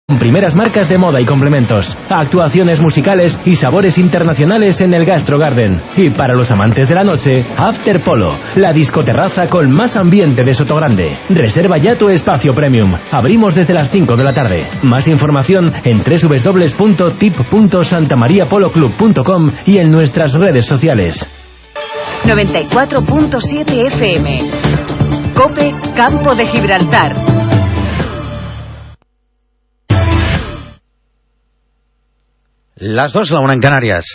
Primeras marcas de moda y complementos, actuaciones musicales y sabores internacionales en el Gastro Garden. Y para los amantes de la noche, After Polo, la discoterraza con más ambiente de Sotogrande. Reserva ya tu espacio premium. Abrimos desde las 5 de la tarde. Más información en www.tip.santamariapoloclub.com y en nuestras redes sociales. 94.7 FM. COPE, Campo de Gibraltar. Las 2, la 1 en Canarias.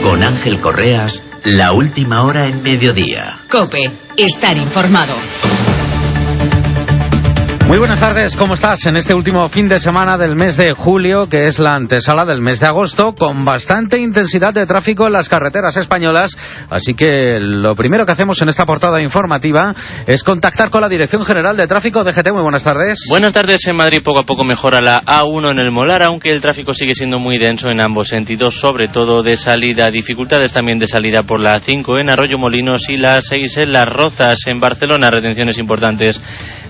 Con Ángel Correas, la última hora en mediodía. COPE, estar informado. Muy buenas tardes, ¿cómo estás? En este último fin de semana del mes de julio, que es la antesala del mes de agosto, con bastante intensidad de tráfico en las carreteras españolas. Así que lo primero que hacemos en esta portada informativa es contactar con la Dirección General de Tráfico DGT. Muy buenas tardes. Buenas tardes. En Madrid poco a poco mejora la A1 en el Molar, aunque el tráfico sigue siendo muy denso en ambos sentidos, sobre todo de salida. Dificultades también de salida por la A5 en Arroyo Molinos y la A6 en Las Rozas. En Barcelona, retenciones importantes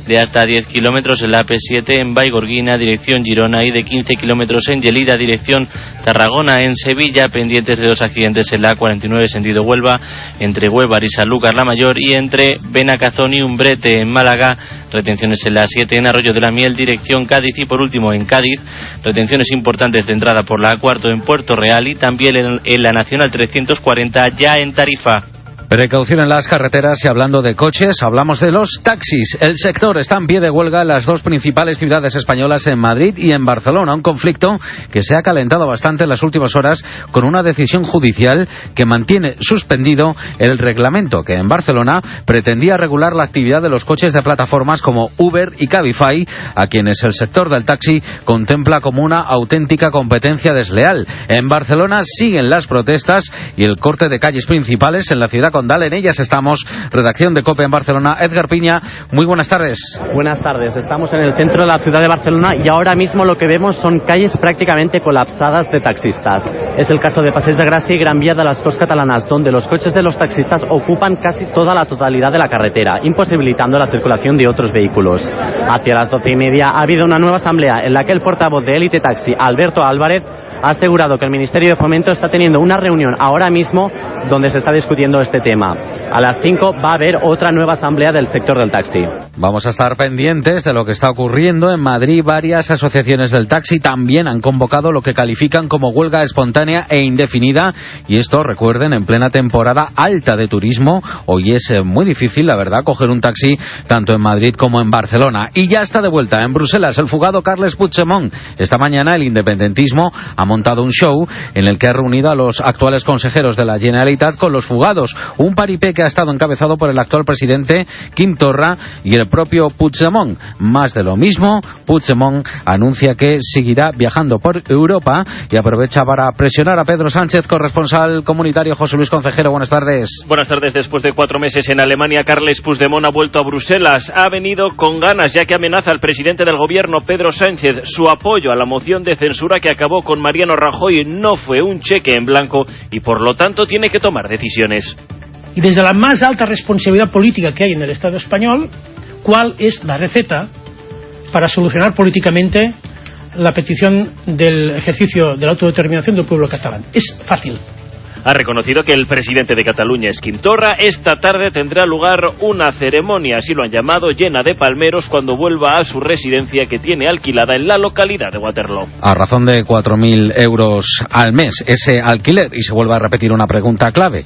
de hasta 10 kilómetros en la AP7 en Baigorguina, dirección Girona, y de 15 kilómetros en Lleida, dirección Tarragona. En Sevilla, pendientes de 2 accidentes en la A49 sentido Huelva, entre Huévar y Sanlúcar la Mayor, y entre Benacazón y Umbrete. En Málaga, retenciones en la A7 en Arroyo de la Miel, dirección Cádiz, y por último en Cádiz, retenciones importantes de entrada por la A4 en Puerto Real, y también en la Nacional 340 ya en Tarifa. Precaución en las carreteras, y hablando de coches, hablamos de los taxis. El sector está en pie de huelga en las 2 principales ciudades españolas, en Madrid y en Barcelona. Un conflicto que se ha calentado bastante en las últimas horas con una decisión judicial que mantiene suspendido el reglamento que en Barcelona pretendía regular la actividad de los coches de plataformas como Uber y Cabify, a quienes el sector del taxi contempla como una auténtica competencia desleal. En Barcelona siguen las protestas y el corte de calles principales en la ciudad condal. En ellas estamos. Redacción de COPE en Barcelona. Edgar Piña, muy buenas tardes. Buenas tardes. Estamos en el centro de la ciudad de Barcelona y ahora mismo lo que vemos son calles prácticamente colapsadas de taxistas. Es el caso de Passeig de Gràcia y Gran Vía de las Corts Catalanas, donde los coches de los taxistas ocupan casi toda la totalidad de la carretera, imposibilitando la circulación de otros vehículos. Hacia las 12:30 ha habido una nueva asamblea en la que el portavoz de Élite Taxi, Alberto Álvarez, ha asegurado que el Ministerio de Fomento está teniendo una reunión ahora mismo donde se está discutiendo este tema. A las 5 va a haber otra nueva asamblea del sector del taxi. Vamos a estar pendientes de lo que está ocurriendo en Madrid. Varias asociaciones del taxi también han convocado lo que califican como huelga espontánea e indefinida, y esto, recuerden, en plena temporada alta de turismo. Hoy es muy difícil, la verdad, coger un taxi tanto en Madrid como en Barcelona. Y ya está de vuelta en Bruselas el fugado Carles Puigdemont. Esta mañana el independentismo ha montado un show en el que ha reunido a los actuales consejeros de la Generalitat con los fugados. Un paripé que ha estado encabezado por el actual presidente Quim Torra y el propio Puigdemont. Más de lo mismo. Puigdemont anuncia que seguirá viajando por Europa y aprovecha para presionar a Pedro Sánchez. Corresponsal comunitario José Luis Concejero, buenas tardes. Buenas tardes. Después de 4 meses en Alemania, Carles Puigdemont ha vuelto a Bruselas. Ha venido con ganas, ya que amenaza al presidente del gobierno, Pedro Sánchez. Su apoyo a la moción de censura que acabó con Mariano Rajoy no fue un cheque en blanco y por lo tanto tiene que tomar decisiones. Y desde la más alta responsabilidad política que hay en el Estado español, ¿cuál es la receta para solucionar políticamente la petición del ejercicio de la autodeterminación del pueblo catalán? Es fácil. Ha reconocido que el presidente de Cataluña es Quim Torra. Esta tarde tendrá lugar una ceremonia, así lo han llamado, llena de palmeros cuando vuelva a su residencia que tiene alquilada en la localidad de Waterloo. A razón de 4.000 euros al mes ese alquiler. Y se vuelve a repetir una pregunta clave.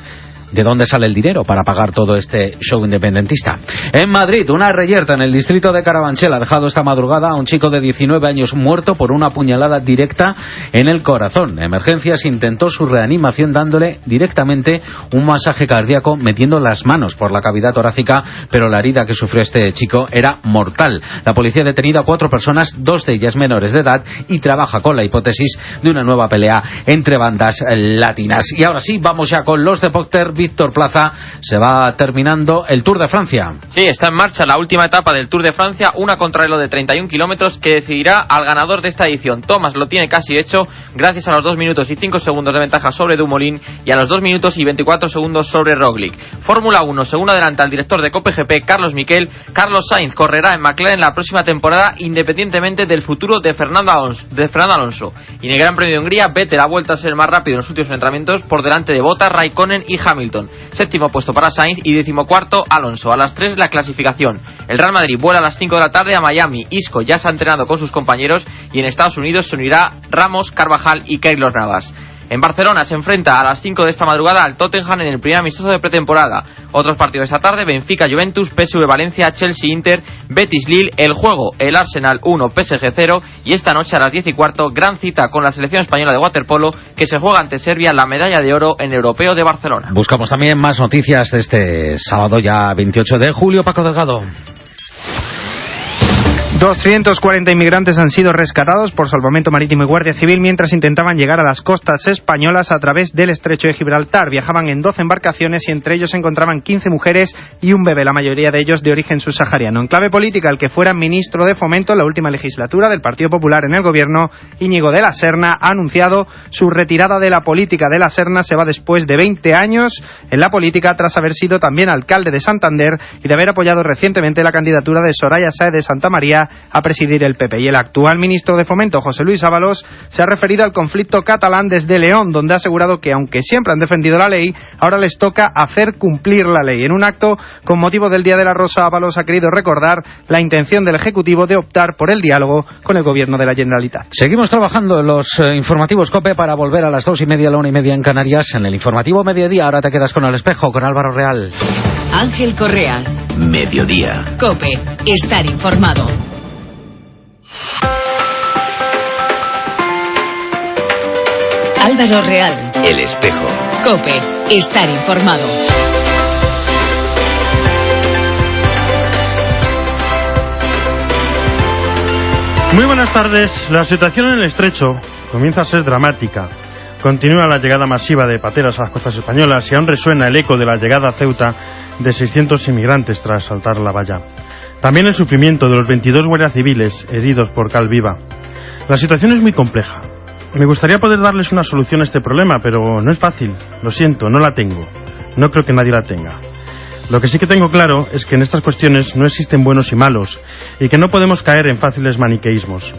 ¿De dónde sale el dinero para pagar todo este show independentista? En Madrid, una reyerta en el distrito de Carabanchel ha dejado esta madrugada a un chico de 19 años muerto por una puñalada directa en el corazón. Emergencias intentó su reanimación dándole directamente un masaje cardíaco metiendo las manos por la cavidad torácica, pero la herida que sufrió este chico era mortal. La policía ha detenido a 4 personas, 2 de ellas menores de edad, y trabaja con la hipótesis de una nueva pelea entre bandas latinas. Y ahora sí, vamos ya con los deportes. Víctor Plaza, se va terminando el Tour de Francia. Sí, está en marcha la última etapa del Tour de Francia, una contrarreloj de 31 kilómetros que decidirá al ganador de esta edición. Thomas lo tiene casi hecho gracias a los 2 minutos y 5 segundos de ventaja sobre Dumoulin y a los 2 minutos y 24 segundos sobre Roglic. Fórmula 1, según adelanta el director de Cope GP, Carlos Miquel, Carlos Sainz correrá en McLaren la próxima temporada independientemente del futuro de Fernando Alonso. Y en el Gran Premio de Hungría, Vettel ha vuelto a ser el más rápido en los últimos entrenamientos por delante de Bottas, Raikkonen y Hamilton. Séptimo puesto para Sainz y 14º Alonso. A las 3 la clasificación. El Real Madrid vuela a las 5 de la tarde a Miami. Isco ya se ha entrenado con sus compañeros y en Estados Unidos se unirá Ramos, Carvajal y Keylor Navas. En Barcelona se enfrenta a las 5 de esta madrugada al Tottenham en el primer amistoso de pretemporada. Otros partidos esta tarde: Benfica, Juventus, PSV Valencia, Chelsea, Inter, Betis, Lille. El juego, el Arsenal 1, PSG 0. Y esta noche a las 10:15, gran cita con la selección española de waterpolo que se juega ante Serbia la medalla de oro en el Europeo de Barcelona. Buscamos también más noticias de este sábado ya 28 de julio. Paco Delgado. 240 inmigrantes han sido rescatados por Salvamento Marítimo y Guardia Civil mientras intentaban llegar a las costas españolas a través del Estrecho de Gibraltar. Viajaban en 12 embarcaciones y entre ellos se encontraban 15 mujeres y un bebé, la mayoría de ellos de origen subsahariano. En clave política, el que fuera ministro de Fomento en la última legislatura del Partido Popular en el gobierno, Íñigo de la Serna, ha anunciado su retirada de la política. De la Serna se va después de 20 años en la política tras haber sido también alcalde de Santander y de haber apoyado recientemente la candidatura de Soraya Sáez de Santa María a presidir el PP. Y el actual ministro de Fomento, José Luis Ábalos, se ha referido al conflicto catalán desde León, donde ha asegurado que aunque siempre han defendido la ley, ahora les toca hacer cumplir la ley. En un acto con motivo del Día de la Rosa, Ábalos ha querido recordar la intención del Ejecutivo de optar por el diálogo con el Gobierno de la Generalitat. Seguimos trabajando en los informativos COPE para volver a las 2:30, la 1:30 en Canarias. En el informativo Mediodía ahora te quedas con El Espejo, con Álvaro Real. Ángel Correas. Mediodía. COPE. Estar informado. Álvaro Real. El Espejo. COPE. Estar informado. Muy buenas tardes. La situación en el Estrecho comienza a ser dramática. Continúa la llegada masiva de pateras a las costas españolas y aún resuena el eco de la llegada a Ceuta de 600 inmigrantes tras saltar la valla. También el sufrimiento de los 22 guardias civiles heridos por cal viva. La situación es muy compleja. Me gustaría poder darles una solución a este problema, pero no es fácil. Lo siento, no la tengo. No creo que nadie la tenga. Lo que sí que tengo claro es que en estas cuestiones no existen buenos y malos, y que no podemos caer en fáciles maniqueísmos.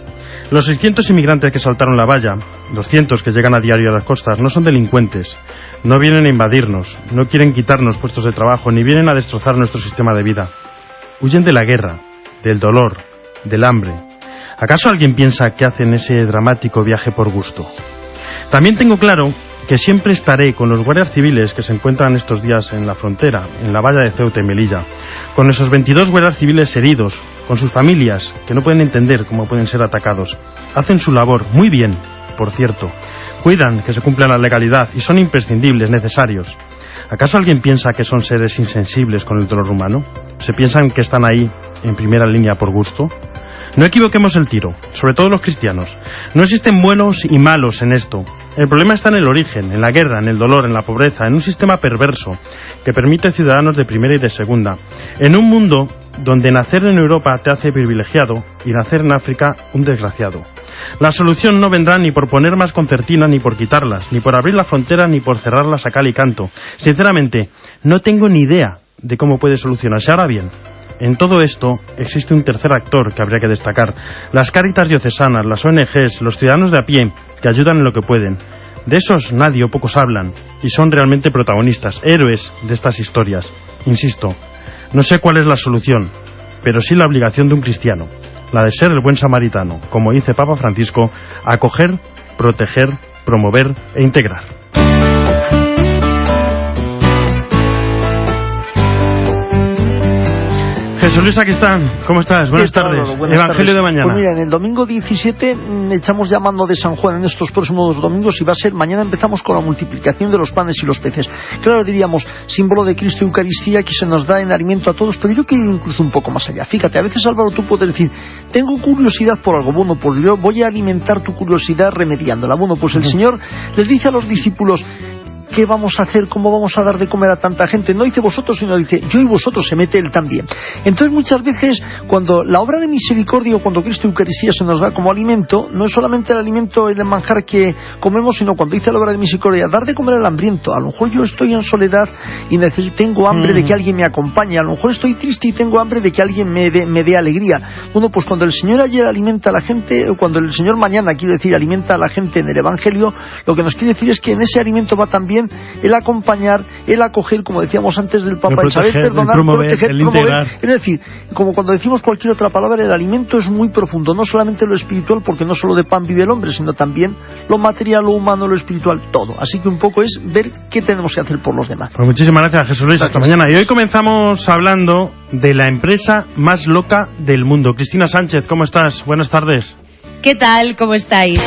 Los 600 inmigrantes que saltaron la valla, 200 que llegan a diario a las costas, no son delincuentes. No vienen a invadirnos, no quieren quitarnos puestos de trabajo, ni vienen a destrozar nuestro sistema de vida. Huyen de la guerra, del dolor, del hambre. ¿Acaso alguien piensa que hacen ese dramático viaje por gusto? También tengo claro que siempre estaré con los guardias civiles que se encuentran estos días en la frontera, en la valla de Ceuta y Melilla, con esos 22 guardias civiles heridos, con sus familias, que no pueden entender cómo pueden ser atacados. Hacen su labor muy bien, por cierto. Cuidan que se cumpla la legalidad y son imprescindibles, necesarios. ¿Acaso alguien piensa que son seres insensibles con el dolor humano? ¿Se piensan que están ahí, en primera línea, por gusto? No equivoquemos el tiro, sobre todo los cristianos. No existen buenos y malos en esto. El problema está en el origen, en la guerra, en el dolor, en la pobreza, en un sistema perverso que permite ciudadanos de primera y de segunda. En un mundo donde nacer en Europa te hace privilegiado y nacer en África un desgraciado. La solución no vendrá ni por poner más concertinas ni por quitarlas, ni por abrir la frontera ni por cerrarlas a cal y canto. Sinceramente, no tengo ni idea de cómo puede solucionarse. Ahora bien, en todo esto existe un tercer actor que habría que destacar: las Cáritas diocesanas, las ONGs, los ciudadanos de a pie que ayudan en lo que pueden. De esos nadie o pocos hablan y son realmente protagonistas, héroes de estas historias. Insisto, no sé cuál es la solución, pero sí la obligación de un cristiano, la de ser el buen samaritano, como dice Papa Francisco: acoger, proteger, promover e integrar. Jesús Luis, aquí están. ¿Cómo estás? Buenas tardes. Evangelio tardes. De mañana. Pues mira, en el domingo 17 echamos ya mano de San Juan en estos próximos domingos y va a ser, mañana empezamos con la multiplicación de los panes y los peces. Claro, diríamos, símbolo de Cristo y Eucaristía que se nos da en alimento a todos, pero yo quiero ir incluso un poco más allá. Fíjate, a veces, Álvaro, tú puedes decir, tengo curiosidad por algo. Bueno, pues yo voy a alimentar tu curiosidad remediándola. Bueno, pues el Señor les dice a los discípulos, ¿qué vamos a hacer? ¿Cómo vamos a dar de comer a tanta gente? No dice vosotros, sino dice yo y vosotros, se mete él también. Entonces muchas veces cuando la obra de misericordia o cuando Cristo Eucaristía se nos da como alimento, no es solamente el alimento, el manjar que comemos, sino cuando dice la obra de misericordia, dar de comer al hambriento. A lo mejor yo estoy en soledad y tengo hambre de que alguien me acompañe, a lo mejor estoy triste y tengo hambre de que alguien me dé alegría. Bueno, pues cuando el Señor ayer alimenta a la gente, o cuando el Señor mañana, quiere decir, alimenta a la gente en el Evangelio, lo que nos quiere decir es que en ese alimento va también el acompañar, el acoger, como decíamos antes del Papa, el saber perdonar, proteger, promover. Es decir, como cuando decimos cualquier otra palabra, el alimento es muy profundo, no solamente lo espiritual, porque no solo de pan vive el hombre, sino también lo material, lo humano, lo espiritual, todo. Así que un poco es ver qué tenemos que hacer por los demás. Pues muchísimas gracias, Jesús Luis. Hasta mañana. Y hoy comenzamos hablando de la empresa más loca del mundo. Cristina Sánchez, ¿cómo estás? Buenas tardes. ¿Qué tal? ¿Cómo estáis?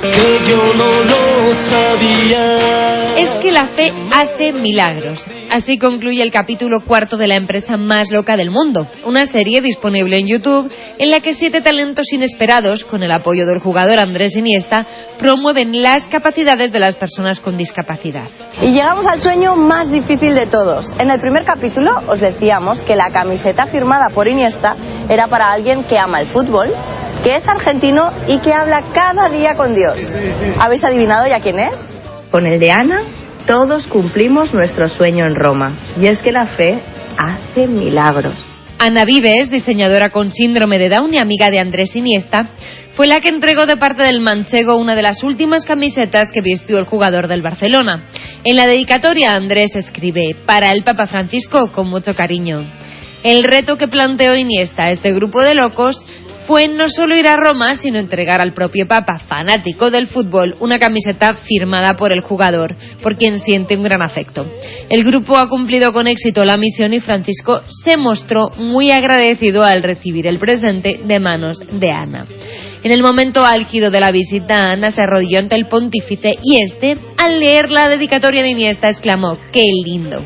Que yo no lo sabía. Es que la fe hace milagros. Así concluye el capítulo 4 de la empresa más loca del mundo, una serie disponible en YouTube en la que 7 talentos inesperados, con el apoyo del jugador Andrés Iniesta, promueven las capacidades de las personas con discapacidad. Y llegamos al sueño más difícil de todos. En el primer capítulo os decíamos que la camiseta firmada por Iniesta era para alguien que ama el fútbol, que es argentino y que habla cada día con Dios. ¿Habéis adivinado ya quién es? Con el de Ana, todos cumplimos nuestro sueño en Roma. Y es que la fe hace milagros. Ana Vives, diseñadora con síndrome de Down y amiga de Andrés Iniesta, fue la que entregó de parte del manchego una de las últimas camisetas que vistió el jugador del Barcelona. En la dedicatoria, Andrés escribe: para el Papa Francisco, con mucho cariño. El reto que planteó Iniesta a este grupo de locos fue no solo ir a Roma, sino entregar al propio Papa, fanático del fútbol, una camiseta firmada por el jugador, por quien siente un gran afecto. El grupo ha cumplido con éxito la misión y Francisco se mostró muy agradecido al recibir el presente de manos de Ana. En el momento álgido de la visita, Ana se arrodilló ante el pontífice y este, al leer la dedicatoria de Iniesta, exclamó: ¡qué lindo!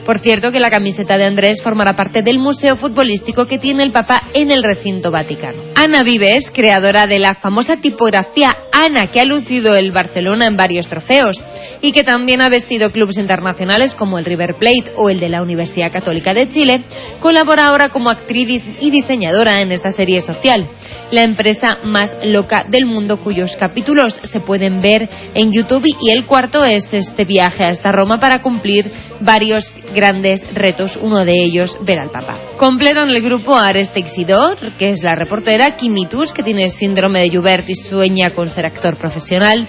Por cierto, que la camiseta de Andrés formará parte del museo futbolístico que tiene el Papa en el recinto Vaticano. Ana Vives, creadora de la famosa tipografía Ana, que ha lucido el Barcelona en varios trofeos y que también ha vestido clubes internacionales como el River Plate o el de la Universidad Católica de Chile, colabora ahora como actriz y diseñadora en esta serie social, la empresa más loca del mundo, cuyos capítulos se pueden ver en YouTube, y el cuarto es este viaje hasta Roma para cumplir varios grandes retos, uno de ellos ver al Papa. Completan el grupo Ares Teixidor, que es la reportera, Quimitus, que tiene síndrome de Joubert y sueña con ser actor profesional,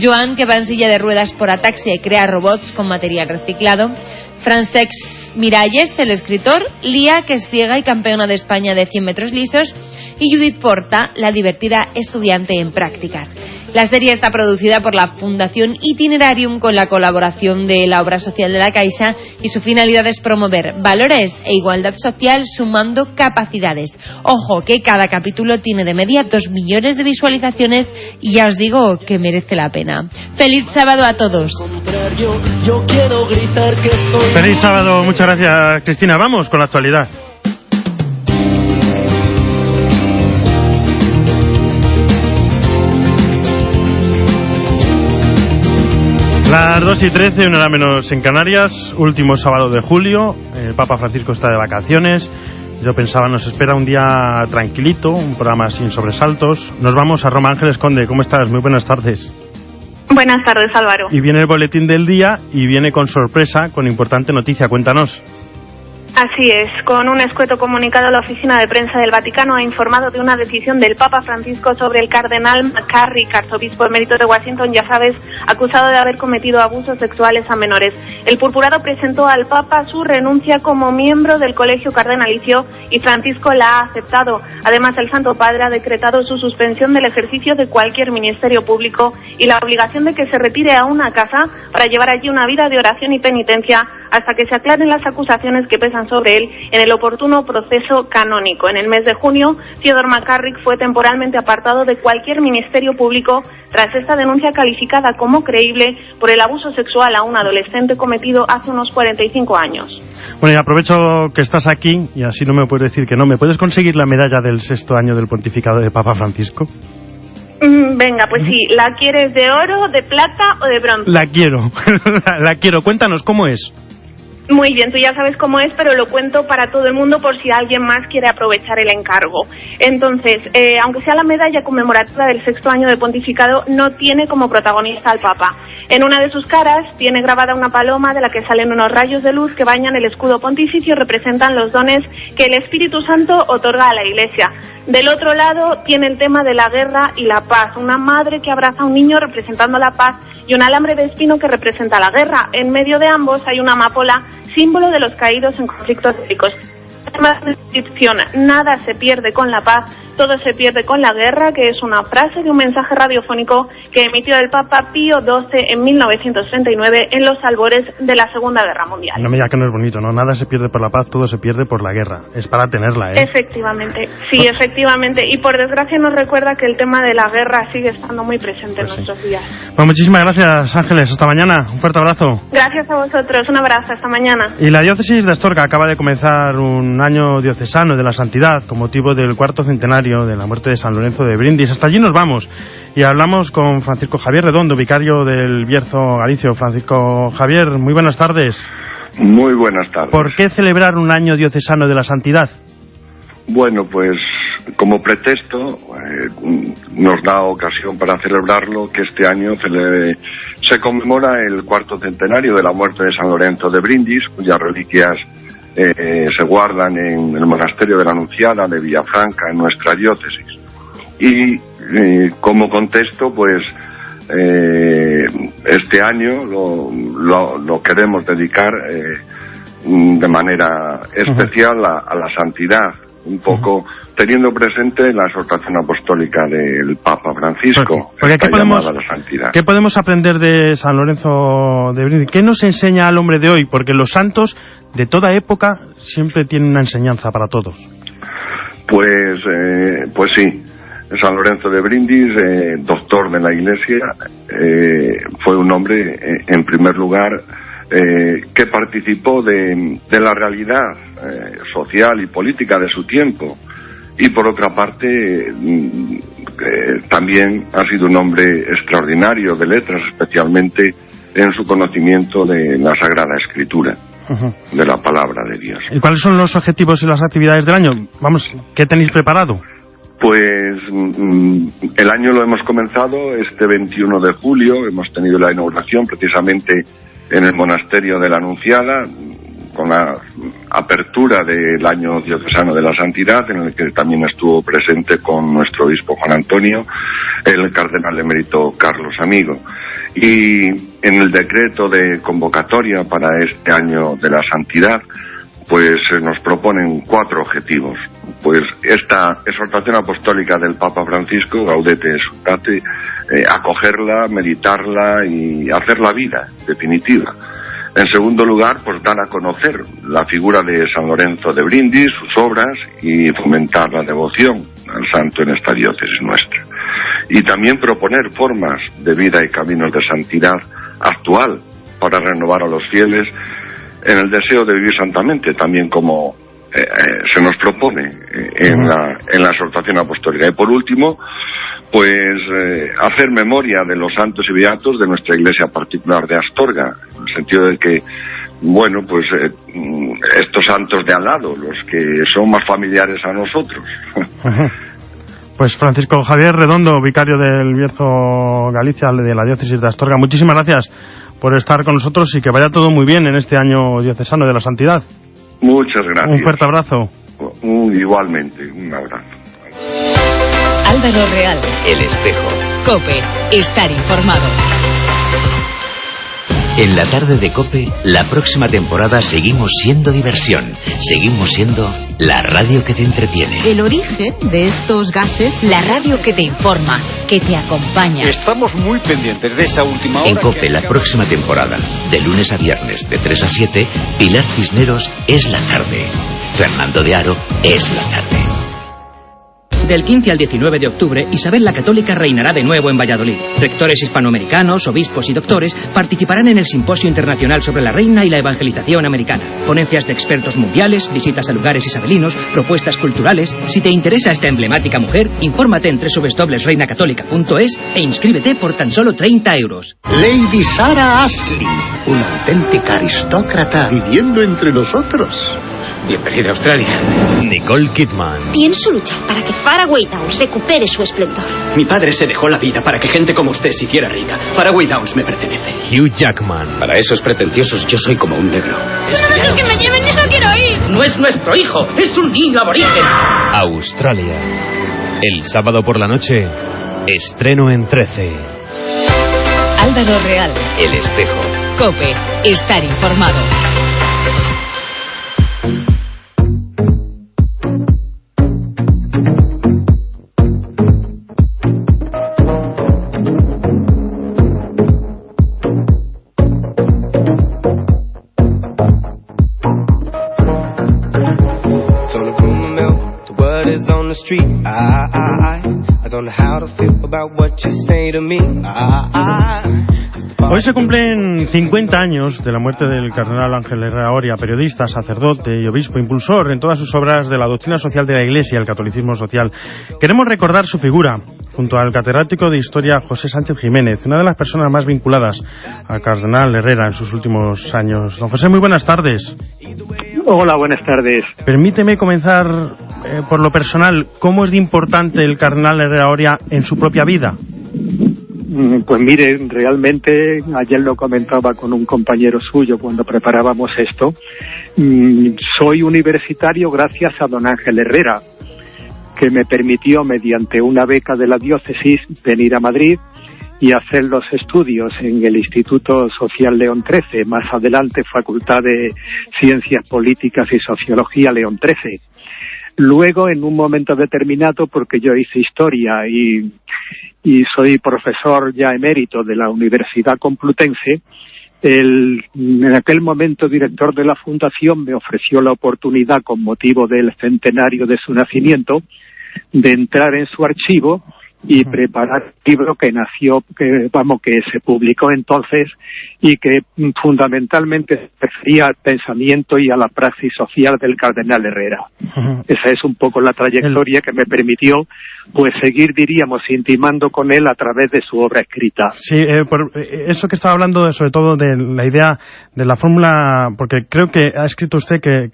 Joan, que va en silla de ruedas por ataxia y crea robots con material reciclado, Francesc Miralles, el escritor, Lía, que es ciega y campeona de España de 100 metros lisos, y Judith Porta, la divertida estudiante en prácticas. La serie está producida por la Fundación Itinerarium con la colaboración de la Obra Social de la Caixa, y su finalidad es promover valores e igualdad social sumando capacidades. Ojo, que cada capítulo tiene de media 2 millones de visualizaciones y ya os digo que merece la pena. ¡Feliz sábado a todos! Feliz sábado, muchas gracias, Cristina. Vamos con la actualidad. Las 2:13, 1 menos en Canarias, último sábado de julio. El Papa Francisco está de vacaciones. Yo pensaba, nos espera un día tranquilito, un programa sin sobresaltos. Nos vamos a Roma. Ángeles Conde, ¿cómo estás? Muy buenas tardes. Buenas tardes, Álvaro. Y viene el boletín del día y viene con sorpresa, con importante noticia. Cuéntanos. Así es, con un escueto comunicado, la oficina de prensa del Vaticano ha informado de una decisión del Papa Francisco sobre el cardenal McCarrick, arzobispo emérito de Washington, ya sabes, acusado de haber cometido abusos sexuales a menores. El purpurado presentó al Papa su renuncia como miembro del colegio cardenalicio y Francisco la ha aceptado. Además, el Santo Padre ha decretado su suspensión del ejercicio de cualquier ministerio público y la obligación de que se retire a una casa para llevar allí una vida de oración y penitencia hasta que se aclaren las acusaciones que pesan sobre él en el oportuno proceso canónico. En el mes de junio, Theodore McCarrick fue temporalmente apartado de cualquier ministerio público tras esta denuncia calificada como creíble por el abuso sexual a un adolescente cometido hace unos 45 años. Bueno, y aprovecho que estás aquí, y así no me puedes decir que no. ¿Me puedes conseguir la medalla del 6º año del pontificado de Papa Francisco? Venga, pues sí. ¿La quieres de oro, de plata o de bronce? La quiero, la quiero. Cuéntanos, ¿cómo es? Muy bien, tú ya sabes cómo es, pero lo cuento para todo el mundo por si alguien más quiere aprovechar el encargo. Entonces, aunque sea la medalla conmemorativa del 6º año de pontificado, no tiene como protagonista al Papa. En una de sus caras tiene grabada una paloma de la que salen unos rayos de luz que bañan el escudo pontificio y representan los dones que el Espíritu Santo otorga a la Iglesia. Del otro lado tiene el tema de la guerra y la paz, una madre que abraza a un niño representando la paz y un alambre de espino que representa la guerra. En medio de ambos hay una amapola, símbolo de los caídos en conflictos bélicos. Además, la inscripción: nada se pierde con la paz, todo se pierde con la guerra, que es una frase de un mensaje radiofónico que emitió el Papa Pío XII en 1939 en los albores de la Segunda Guerra Mundial. No me digas que no es bonito, ¿no? Nada se pierde por la paz, todo se pierde por la guerra. Es para tenerla, ¿eh? Efectivamente, sí, efectivamente. Y por desgracia nos recuerda que el tema de la guerra sigue estando muy presente en nuestros días. Bueno, muchísimas gracias, Ángeles. Hasta mañana. Un fuerte abrazo. Gracias a vosotros. Un abrazo. Hasta mañana. Y la diócesis de Astorga acaba de comenzar un año diocesano de la santidad con motivo del 4º centenario de la muerte de San Lorenzo de Brindis. Hasta allí nos vamos y hablamos con Francisco Javier Redondo, vicario del Bierzo Galicio. Francisco Javier, muy buenas tardes. Muy buenas tardes. ¿Por qué celebrar un año diocesano de la santidad? Bueno, pues como pretexto nos da ocasión para celebrarlo, que este año se conmemora el 4º centenario de la muerte de San Lorenzo de Brindis, cuyas reliquias se guardan en el monasterio de la Anunciada de Villafranca, en nuestra diócesis. Y como contexto, pues este año lo queremos dedicar de manera especial a la santidad, un poco teniendo presente la exhortación apostólica del Papa Francisco, esta llamada a la santidad. ¿Qué podemos aprender de San Lorenzo de Brindis? ¿Qué nos enseña al hombre de hoy? Porque los santos de toda época siempre tienen una enseñanza para todos. Pues sí. San Lorenzo de Brindis, doctor de la Iglesia, fue un hombre, en primer lugar, que participó de la realidad social y política de su tiempo, y por otra parte también ha sido un hombre extraordinario de letras, especialmente en su conocimiento de la Sagrada Escritura, de la palabra de Dios. ¿Y cuáles son los objetivos y las actividades del año? Vamos, ¿qué tenéis preparado? Pues el año lo hemos comenzado este 21 de julio, hemos tenido la inauguración precisamente en el monasterio de la Anunciada, con la apertura del año diocesano de la santidad, en el que también estuvo presente con nuestro obispo Juan Antonio, el cardenal emérito Carlos Amigo. Y en el decreto de convocatoria para este año de la santidad, pues nos proponen 4 objetivos. Pues esta exhortación apostólica del Papa Francisco, Gaudete et Exsultate, acogerla, meditarla y hacerla vida definitiva. En segundo lugar, pues dar a conocer la figura de San Lorenzo de Brindis, sus obras, y fomentar la devoción al santo en esta diócesis nuestra. Y también proponer formas de vida y caminos de santidad actual para renovar a los fieles en el deseo de vivir santamente, también como se nos propone en la exhortación apostólica. Y por último, pues hacer memoria de los santos y beatos de nuestra iglesia particular de Astorga, en el sentido de que, bueno, pues estos santos de al lado, los que son más familiares a nosotros. Pues Francisco Javier Redondo, vicario del Bierzo Galicia, de la diócesis de Astorga, muchísimas gracias por estar con nosotros y que vaya todo muy bien en este año diocesano de la santidad. Muchas gracias. Un fuerte abrazo. Igualmente, un abrazo. Álvaro Real. El Espejo. COPE. Estar informado. En la tarde de COPE, la próxima temporada seguimos siendo diversión. Seguimos siendo la radio que te entretiene. El origen de estos gases, la radio que te informa. que te acompaña. Estamos muy pendientes de esa última hora. En COPE, la próxima temporada, de lunes a viernes, de 3 a 7, Pilar Cisneros es la tarde. Fernando de Aro es la tarde. Del 15 al 19 de octubre, Isabel la Católica reinará de nuevo en Valladolid. Rectores hispanoamericanos, obispos y doctores participarán en el Simposio Internacional sobre la Reina y la Evangelización Americana. Ponencias de expertos mundiales, visitas a lugares isabelinos, propuestas culturales. Si te interesa esta emblemática mujer, infórmate en www.reinacatólica.es e inscríbete por tan solo 30 euros. Lady Sarah Ashley, una auténtica aristócrata viviendo entre nosotros. Bienvenida a Australia. Nicole Kidman. Pienso luchar para que Faraway Downs recupere su esplendor. Mi padre se dejó la vida para que gente como usted se hiciera rica. Faraway Downs me pertenece. Hugh Jackman. Para esos pretenciosos yo soy como un negro. ¡No dejes que me lleven! ¡No quiero ir! No es nuestro hijo, es un niño aborigen. Australia. El sábado por la noche, estreno en 13. Álvaro Real. El Espejo. COPE. Estar informado. Hoy se cumplen 50 años de la muerte del cardenal Ángel Herrera Oria, periodista, sacerdote y obispo, impulsor en todas sus obras de la doctrina social de la Iglesia y el catolicismo social. Queremos recordar su figura junto al catedrático de Historia José Sánchez Jiménez, una de las personas más vinculadas al cardenal Herrera en sus últimos años. Don José, muy buenas tardes. Hola, buenas tardes. Permíteme comenzar por lo personal. ¿Cómo es de importante el cardenal Herrera Oria en su propia vida? Pues mire, realmente ayer lo comentaba con un compañero suyo cuando preparábamos esto. Soy universitario gracias a don Ángel Herrera, que me permitió, mediante una beca de la diócesis, venir a Madrid y hacer los estudios en el Instituto Social León XIII, más adelante Facultad de Ciencias Políticas y Sociología León XIII. Luego, en un momento determinado, porque yo hice historia y soy profesor ya emérito de la Universidad Complutense, en aquel momento director de la fundación me ofreció la oportunidad, con motivo del centenario de su nacimiento, de entrar en su archivo y preparar un libro que se publicó entonces y que fundamentalmente se refería al pensamiento y a la praxis social del cardenal Herrera. Esa es un poco la trayectoria que me permitió pues seguir, diríamos, intimando con él a través de su obra escrita. Sí, por eso que estaba hablando, sobre todo de la idea de la fórmula, porque creo que ha escrito usted que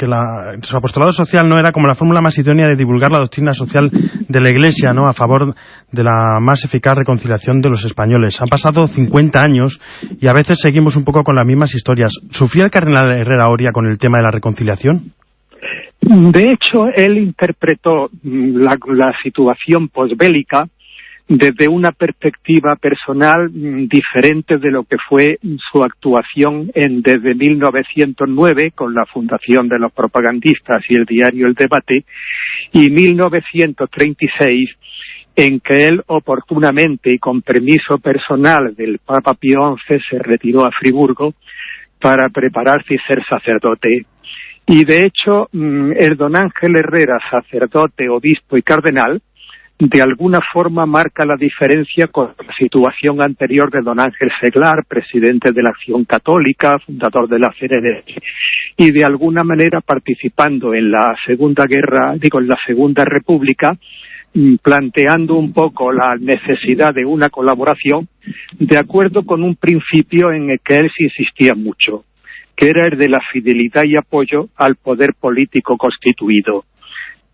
su apostolado social no era como la fórmula más idónea de divulgar la doctrina social de la Iglesia, ¿no?, a favor de la más eficaz reconciliación de los españoles. Han pasado 50 años y a veces seguimos un poco con las mismas historias. ¿Sufría el cardenal Herrera Oria con el tema de la reconciliación? De hecho, él interpretó la situación posbélica desde una perspectiva personal diferente de lo que fue su actuación desde 1909 con la fundación de los propagandistas y el diario El Debate, y 1936, en que él oportunamente y con permiso personal del Papa Pío XI se retiró a Friburgo para prepararse y ser sacerdote. Y de hecho, el don Ángel Herrera, sacerdote, obispo y cardenal, de alguna forma marca la diferencia con la situación anterior de don Ángel Seglar, presidente de la Acción Católica, fundador de la CND, y de alguna manera participando en la Segunda República, planteando un poco la necesidad de una colaboración, de acuerdo con un principio en el que él se insistía mucho, que era el de la fidelidad y apoyo al poder político constituido.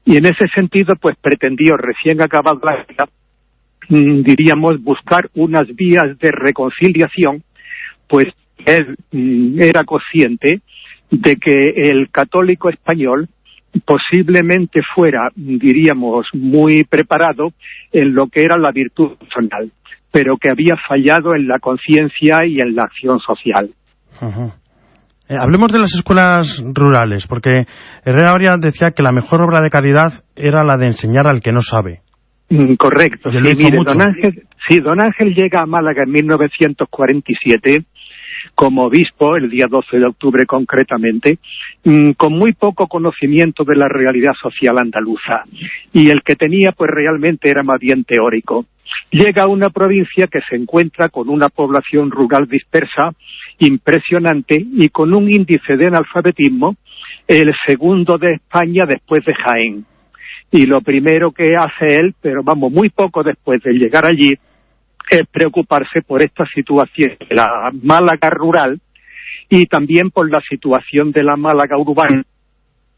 Y en ese sentido, pues pretendió, recién acabado la guerra, diríamos, buscar unas vías de reconciliación, pues él era consciente de que el católico español posiblemente fuera, diríamos, muy preparado en lo que era la virtud personal, pero que había fallado en la conciencia y en la acción social. Uh-huh. Hablemos de las escuelas rurales, porque Herrera Oria decía que la mejor obra de caridad era la de enseñar al que no sabe. Correcto. Sí, mire, don Ángel llega a Málaga en 1947 como obispo, el día 12 de octubre concretamente, con muy poco conocimiento de la realidad social andaluza. Y el que tenía, pues realmente era más bien teórico. Llega a una provincia que se encuentra con una población rural dispersa, impresionante, y con un índice de analfabetismo, el segundo de España después de Jaén. Y lo primero que hace él, pero vamos, muy poco después de llegar allí, es preocuparse por esta situación de la Málaga rural y también por la situación de la Málaga urbana,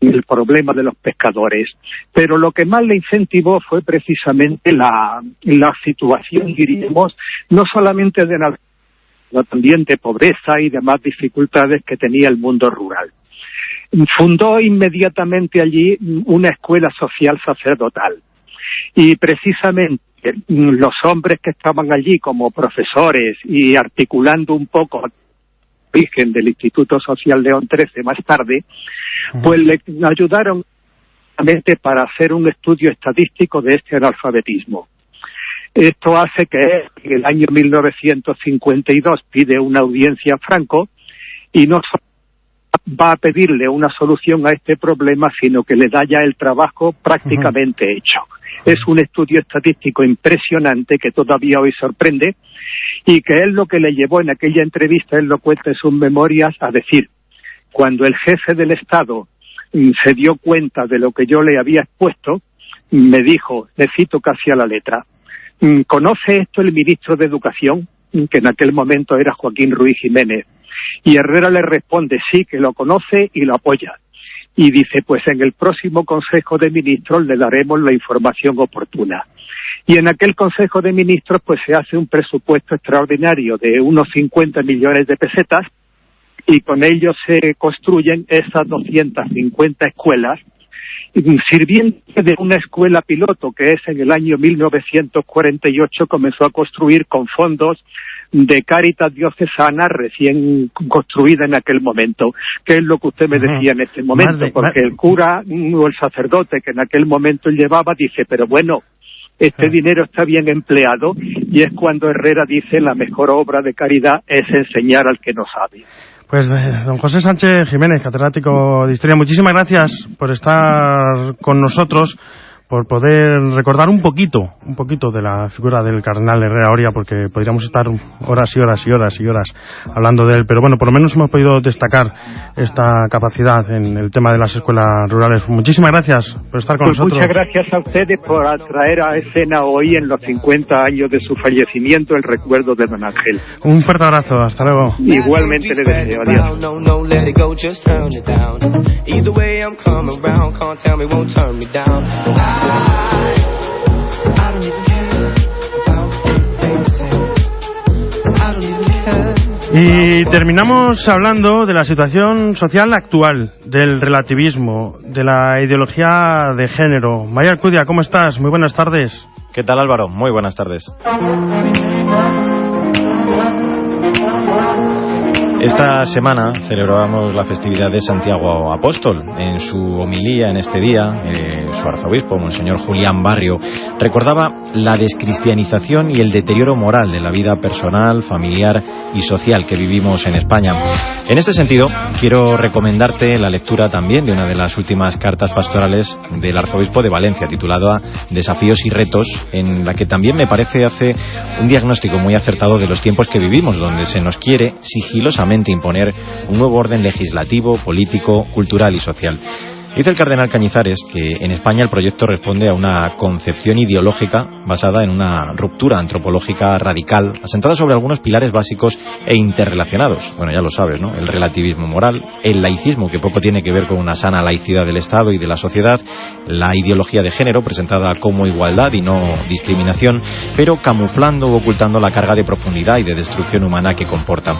el problema de los pescadores. Pero lo que más le incentivó fue precisamente la situación, diríamos, no solamente de analfabetismo, sino también de pobreza y demás dificultades que tenía el mundo rural. Fundó inmediatamente allí una escuela social sacerdotal y precisamente los hombres que estaban allí como profesores y articulando un poco el origen del Instituto Social León XIII más tarde, pues le ayudaron para hacer un estudio estadístico de este analfabetismo. Esto hace que en el año 1952 pide una audiencia a Franco y no va a pedirle una solución a este problema, sino que le da ya el trabajo prácticamente hecho. Es un estudio estadístico impresionante que todavía hoy sorprende y que es lo que le llevó en aquella entrevista, él lo cuenta en sus memorias, a decir, cuando el jefe del Estado se dio cuenta de lo que yo le había expuesto, me dijo, le cito casi a la letra, ¿conoce esto el ministro de Educación? Que en aquel momento era Joaquín Ruiz Jiménez. Y Herrera le responde, sí, que lo conoce y lo apoya. Y dice, pues en el próximo Consejo de Ministros le daremos la información oportuna. Y en aquel Consejo de Ministros pues se hace un presupuesto extraordinario de unos 50 millones de pesetas y con ello se construyen esas 250 escuelas, sirviendo de una escuela piloto que es en el año 1948 comenzó a construir con fondos de Cáritas Diocesana recién construida en aquel momento, que es lo que usted me decía en este momento, porque el cura o el sacerdote que en aquel momento llevaba dice, pero bueno, este dinero está bien empleado, y es cuando Herrera dice la mejor obra de caridad es enseñar al que no sabe. Pues don José Sánchez Jiménez, catedrático de Historia, muchísimas gracias por estar con nosotros, por poder recordar un poquito de la figura del cardenal Herrera Oria, porque podríamos estar horas y horas y horas y horas hablando de él, pero bueno, por lo menos hemos podido destacar esta capacidad en el tema de las escuelas rurales. Muchísimas gracias por estar con nosotros. Muchas gracias a ustedes por traer a escena hoy, en los 50 años de su fallecimiento, el recuerdo de don Ángel. Un fuerte abrazo, hasta luego. Igualmente le deseo, adiós. Y terminamos hablando de la situación social actual, del relativismo, de la ideología de género. María Alcudia, ¿cómo estás? Muy buenas tardes. ¿Qué tal, Álvaro? Muy buenas tardes. Esta semana celebrábamos la festividad de Santiago Apóstol. En su homilía en este día, su arzobispo, Monseñor Julián Barrio, recordaba la descristianización y el deterioro moral de la vida personal, familiar y social que vivimos en España. En este sentido, quiero recomendarte la lectura también de una de las últimas cartas pastorales del arzobispo de Valencia, titulada Desafíos y retos, en la que también me parece hace un diagnóstico muy acertado de los tiempos que vivimos, donde se nos quiere sigilosamente imponer un nuevo orden legislativo, político, cultural y social. Dice el cardenal Cañizares que en España el proyecto responde a una concepción ideológica basada en una ruptura antropológica radical, asentada sobre algunos pilares básicos e interrelacionados. Bueno, ya lo sabes, ¿no? El relativismo moral, el laicismo, que poco tiene que ver con una sana laicidad del Estado y de la sociedad, la ideología de género, presentada como igualdad y no discriminación, pero camuflando o ocultando la carga de profundidad y de destrucción humana que comporta.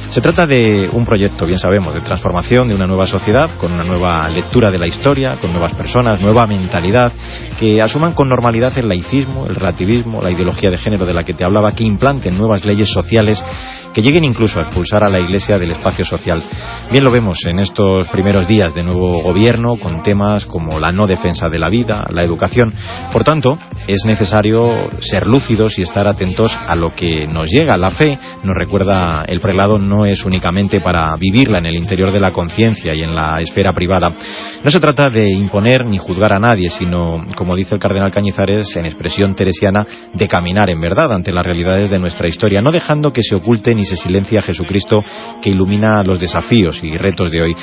Se trata de un proyecto, bien sabemos, de transformación de una nueva sociedad, con una nueva lectura de la historia, con nuevas personas, nueva mentalidad, que asuman con normalidad el laicismo, el relativismo, la ideología de género de la que te hablaba, que implanten nuevas leyes sociales que lleguen incluso a expulsar a la Iglesia del espacio social. Bien lo vemos en estos primeros días de nuevo gobierno, con temas como la no defensa de la vida, la educación. Por tanto, es necesario ser lúcidos y estar atentos a lo que nos llega. La fe, nos recuerda el prelado, no es únicamente para vivirla en el interior de la conciencia y en la esfera privada. No se trata de imponer ni juzgar a nadie, sino, como dice el cardenal Cañizares, en expresión teresiana, de caminar en verdad ante las realidades de nuestra historia, no dejando que se oculte ni se silencie a Jesucristo, que ilumina los desafíos y retos de hoy.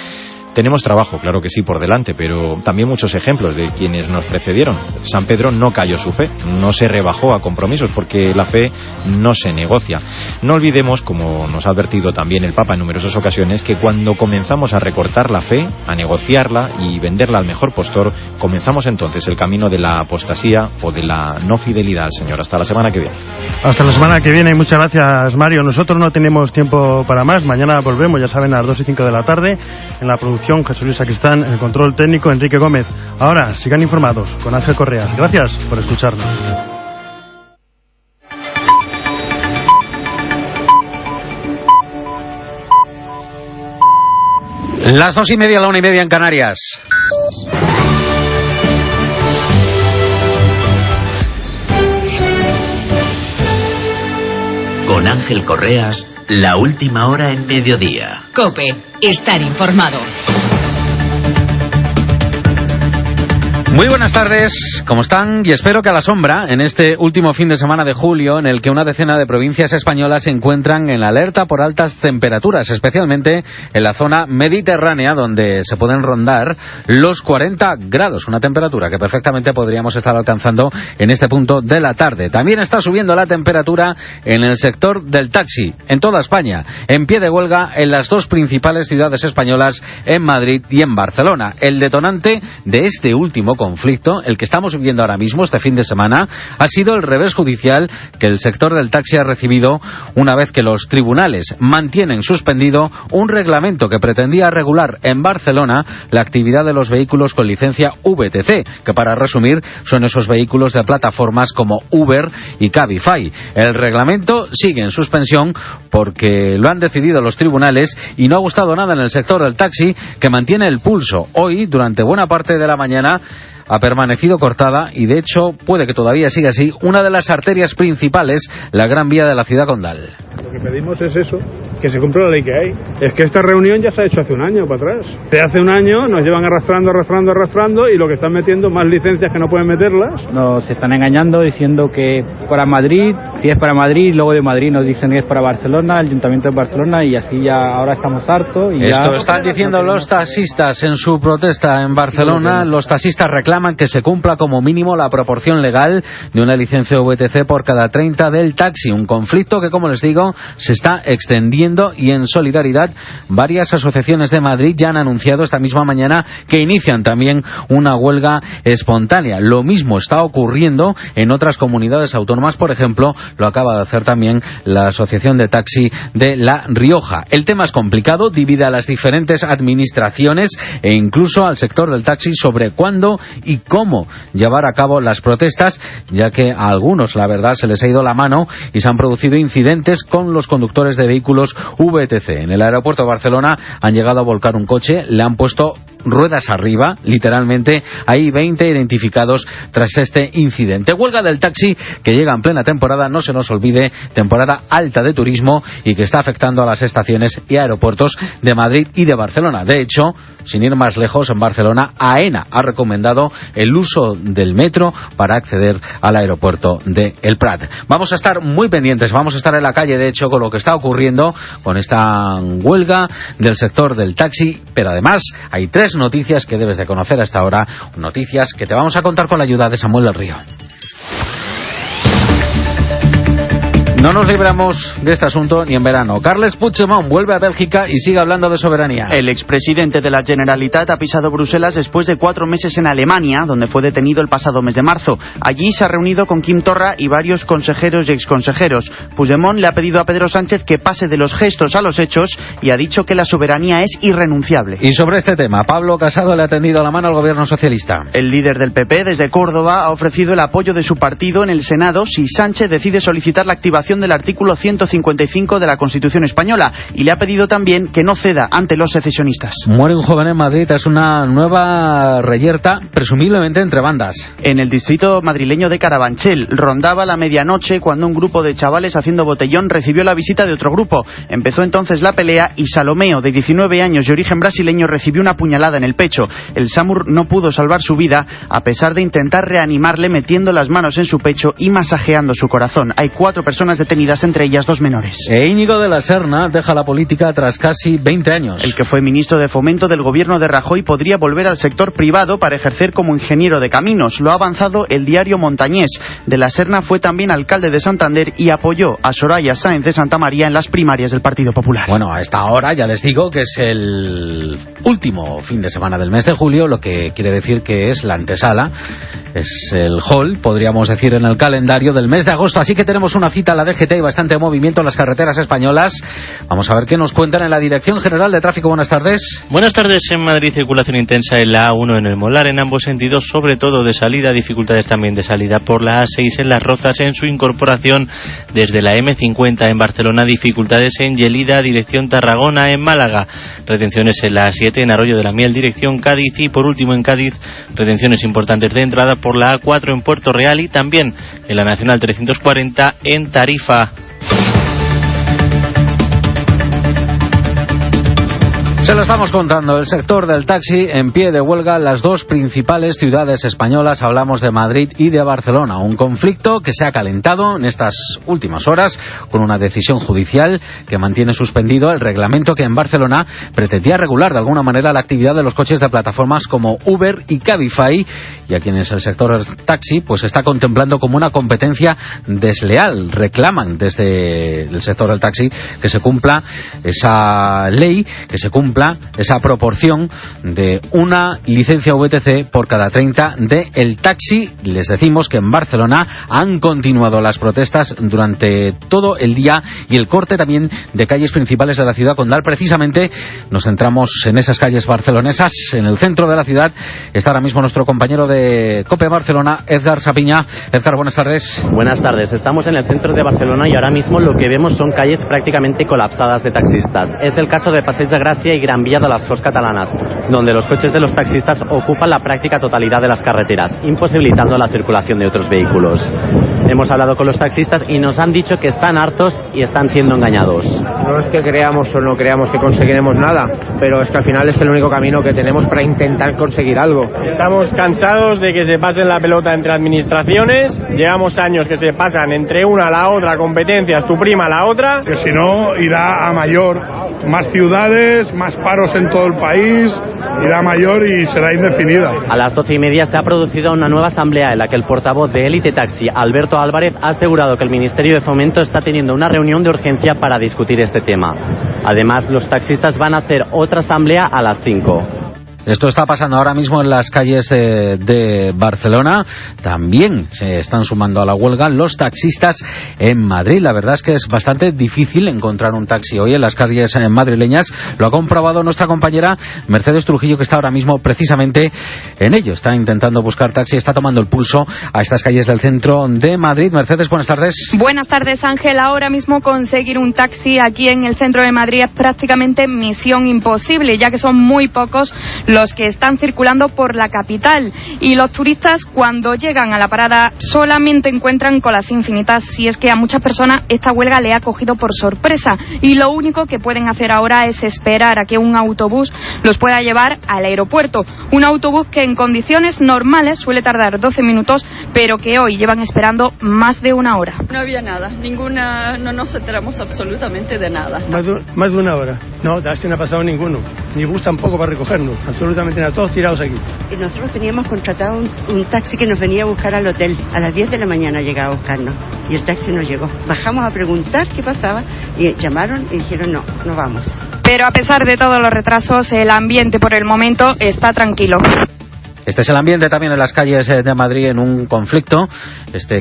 Tenemos trabajo, claro que sí, por delante, pero también muchos ejemplos de quienes nos precedieron. San Pedro no cayó su fe, no se rebajó a compromisos, porque la fe no se negocia. No olvidemos, como nos ha advertido también el Papa en numerosas ocasiones, que cuando comenzamos a recortar la fe, a negociarla y venderla al mejor postor, comenzamos entonces el camino de la apostasía o de la no fidelidad al Señor. Hasta la semana que viene. Hasta la semana que viene, y muchas gracias, Mario. Nosotros no tenemos tiempo para más. Mañana volvemos, ya saben, a las 2 y 5 de la tarde, en la producción Jesús Luis Sacristán, en el control técnico Enrique Gómez. Ahora, sigan informados con Ángel Correas. Gracias por escucharnos. Las 2:30, la 1:30 en Canarias. Con Ángel Correas, la última hora en mediodía. COPE, estar informado. Muy buenas tardes, ¿cómo están? Y espero que a la sombra, en este último fin de semana de julio, en el que una decena de provincias españolas se encuentran en alerta por altas temperaturas, especialmente en la zona mediterránea, donde se pueden rondar los 40 grados, una temperatura que perfectamente podríamos estar alcanzando en este punto de la tarde. También está subiendo la temperatura en el sector del taxi, en toda España, en pie de huelga en las dos principales ciudades españolas, en Madrid y en Barcelona. El detonante de este último conflicto, el que estamos viviendo ahora mismo, este fin de semana, ha sido el revés judicial que el sector del taxi ha recibido una vez que los tribunales mantienen suspendido un reglamento que pretendía regular en Barcelona la actividad de los vehículos con licencia VTC, que para resumir son esos vehículos de plataformas como Uber y Cabify. El reglamento sigue en suspensión porque lo han decidido los tribunales y no ha gustado nada en el sector del taxi, que mantiene el pulso. Hoy, durante buena parte de la mañana, ha permanecido cortada y, de hecho, puede que todavía siga así, una de las arterias principales, la Gran Vía de la ciudad condal. Lo que pedimos es eso, que se cumpla la ley que hay. Es que esta reunión ya se ha hecho hace un año para atrás. De hace un año nos llevan arrastrando y lo que están metiendo más licencias que no pueden meterlas. Nos están engañando diciendo que para Madrid, si es para Madrid, luego de Madrid nos dicen que es para Barcelona, el Ayuntamiento de Barcelona, y así ya ahora estamos hartos. Y esto ya están diciendo los taxistas en su protesta en Barcelona. Los taxistas reclaman que se cumpla como mínimo la proporción legal de una licencia VTC por cada 30 del taxi. Un conflicto que, como les digo, se está extendiendo, y en solidaridad varias asociaciones de Madrid ya han anunciado esta misma mañana que inician también una huelga espontánea. Lo mismo está ocurriendo en otras comunidades autónomas. Por ejemplo, lo acaba de hacer también la Asociación de Taxi de La Rioja. El tema es complicado, divide a las diferentes administraciones e incluso al sector del taxi sobre cuándo y cómo llevar a cabo las protestas, ya que a algunos, la verdad, se les ha ido la mano y se han producido incidentes con los conductores de vehículos VTC. En el aeropuerto de Barcelona han llegado a volcar un coche, le han puesto ruedas arriba, literalmente. Hay 20 identificados tras este incidente. Huelga del taxi que llega en plena temporada, no se nos olvide, temporada alta de turismo, y que está afectando a las estaciones y aeropuertos de Madrid y de Barcelona. De hecho, sin ir más lejos, en Barcelona, AENA ha recomendado el uso del metro para acceder al aeropuerto de El Prat. Vamos a estar muy pendientes, vamos a estar en la calle, de hecho, con lo que está ocurriendo con esta huelga del sector del taxi, pero además hay 3 noticias que debes de conocer hasta ahora, noticias que te vamos a contar con la ayuda de Samuel del Río. No nos libramos de este asunto ni en verano. Carles Puigdemont vuelve a Bélgica y sigue hablando de soberanía. El expresidente de la Generalitat ha pisado Bruselas después de 4 meses en Alemania, donde fue detenido el pasado mes de marzo. Allí se ha reunido con Quim Torra y varios consejeros y exconsejeros. Puigdemont le ha pedido a Pedro Sánchez que pase de los gestos a los hechos y ha dicho que la soberanía es irrenunciable. Y sobre este tema, Pablo Casado le ha tendido la mano al gobierno socialista. El líder del PP, desde Córdoba, ha ofrecido el apoyo de su partido en el Senado si Sánchez decide solicitar la activación violación del artículo 155 de la Constitución española y le ha pedido también que no ceda ante los secesionistas. Muere un joven en Madrid, es una nueva reyerta, presumiblemente entre bandas. En el distrito madrileño de Carabanchel, rondaba la medianoche cuando un grupo de chavales haciendo botellón recibió la visita de otro grupo. Empezó entonces la pelea y Salomeo, de 19 años de origen brasileño, recibió una puñalada en el pecho. El SAMUR no pudo salvar su vida a pesar de intentar reanimarle metiendo las manos en su pecho y masajeando su corazón. Hay 4 personas detenidas, entre ellas 2 menores. Íñigo de la Serna deja la política tras casi 20 años. El que fue ministro de Fomento del gobierno de Rajoy podría volver al sector privado para ejercer como ingeniero de caminos. Lo ha avanzado el diario Montañés. De la Serna fue también alcalde de Santander y apoyó a Soraya Sáenz de Santamaría en las primarias del Partido Popular. Bueno, a esta hora ya les digo que es el último fin de semana del mes de julio, lo que quiere decir que es la antesala, es el hall, podríamos decir, en el calendario del mes de agosto. Así que tenemos una cita a la DGT y bastante movimiento en las carreteras españolas. Vamos a ver qué nos cuentan en la Dirección General de Tráfico. Buenas tardes. Buenas tardes. En Madrid, circulación intensa en la A1 en el Molar en ambos sentidos, sobre todo de salida, dificultades también de salida por la A6 en Las Rozas en su incorporación desde la M50 en Barcelona, dificultades en Lleida, dirección Tarragona, en Málaga, retenciones en la A7 en Arroyo de la Miel, dirección Cádiz, y por último en Cádiz, retenciones importantes de entrada por la A4 en Puerto Real y también en la Nacional 340 en Tarifa. Se lo estamos contando, el sector del taxi en pie de huelga en las 2 principales ciudades españolas, hablamos de Madrid y de Barcelona, un conflicto que se ha calentado en estas últimas horas con una decisión judicial que mantiene suspendido el reglamento que en Barcelona pretendía regular de alguna manera la actividad de los coches de plataformas como Uber y Cabify, y a quienes el sector del taxi pues está contemplando como una competencia desleal. Reclaman desde el sector del taxi que se cumpla esa ley, que se cumpla esa proporción de una licencia VTC por cada 30 de el taxi. Les decimos que en Barcelona han continuado las protestas durante todo el día y el corte también de calles principales de la ciudad condal. Precisamente nos centramos en esas calles barcelonesas, en el centro de la ciudad. Está ahora mismo nuestro compañero de COPE Barcelona, Edgar Sapiña. Edgar, buenas tardes. Buenas tardes. Estamos en el centro de Barcelona y ahora mismo lo que vemos son calles prácticamente colapsadas de taxistas. Es el caso de Passeig de Gràcia y Gran Vía de las Corts Catalanas, donde los coches de los taxistas ocupan la práctica totalidad de las carreteras, imposibilitando la circulación de otros vehículos. Hemos hablado con los taxistas y nos han dicho que están hartos y están siendo engañados. No es que creamos o no creamos que conseguiremos nada, pero es que al final es el único camino que tenemos para intentar conseguir algo. Estamos cansados de que se pasen la pelota entre administraciones, llevamos años que se pasan entre una a la otra competencias, tu prima a la otra. Que si no irá a mayor, más ciudades, más paros en todo el país, irá a mayor y será indefinida. A las 12:30 se ha producido una nueva asamblea en la que el portavoz de Élite Taxi, Alberto Álvarez, ha asegurado que el Ministerio de Fomento está teniendo una reunión de urgencia para discutir este tema. Además, los taxistas van a hacer otra asamblea a las 5. Esto está pasando ahora mismo en las calles de Barcelona. También se están sumando a la huelga los taxistas en Madrid. La verdad es que es bastante difícil encontrar un taxi hoy en las calles madrileñas. Lo ha comprobado nuestra compañera Mercedes Trujillo, que está ahora mismo precisamente en ello. Está intentando buscar taxi, está tomando el pulso a estas calles del centro de Madrid. Mercedes, buenas tardes. Buenas tardes, Ángel. Ahora mismo conseguir un taxi aquí en el centro de Madrid es prácticamente misión imposible, ya que son muy pocos los que están circulando por la capital, y los turistas cuando llegan a la parada solamente encuentran colas infinitas, si es que a muchas personas esta huelga le ha cogido por sorpresa y lo único que pueden hacer ahora es esperar a que un autobús los pueda llevar al aeropuerto, un autobús que en condiciones normales suele tardar 12 minutos, pero que hoy llevan esperando más de una hora. No había nada, no nos enteramos absolutamente de nada. Más de una hora. No, taxi no ha pasado ninguno, ni bus tampoco para recogernos, absolutamente nada, todos tirados aquí. Y nosotros teníamos contratado un taxi que nos venía a buscar al hotel. A las 10 de la mañana llegaba a buscarnos y el taxi no llegó. Bajamos a preguntar qué pasaba y llamaron y dijeron no vamos. Pero a pesar de todos los retrasos, el ambiente por el momento está tranquilo. Este es el ambiente también en las calles de Madrid, en un conflicto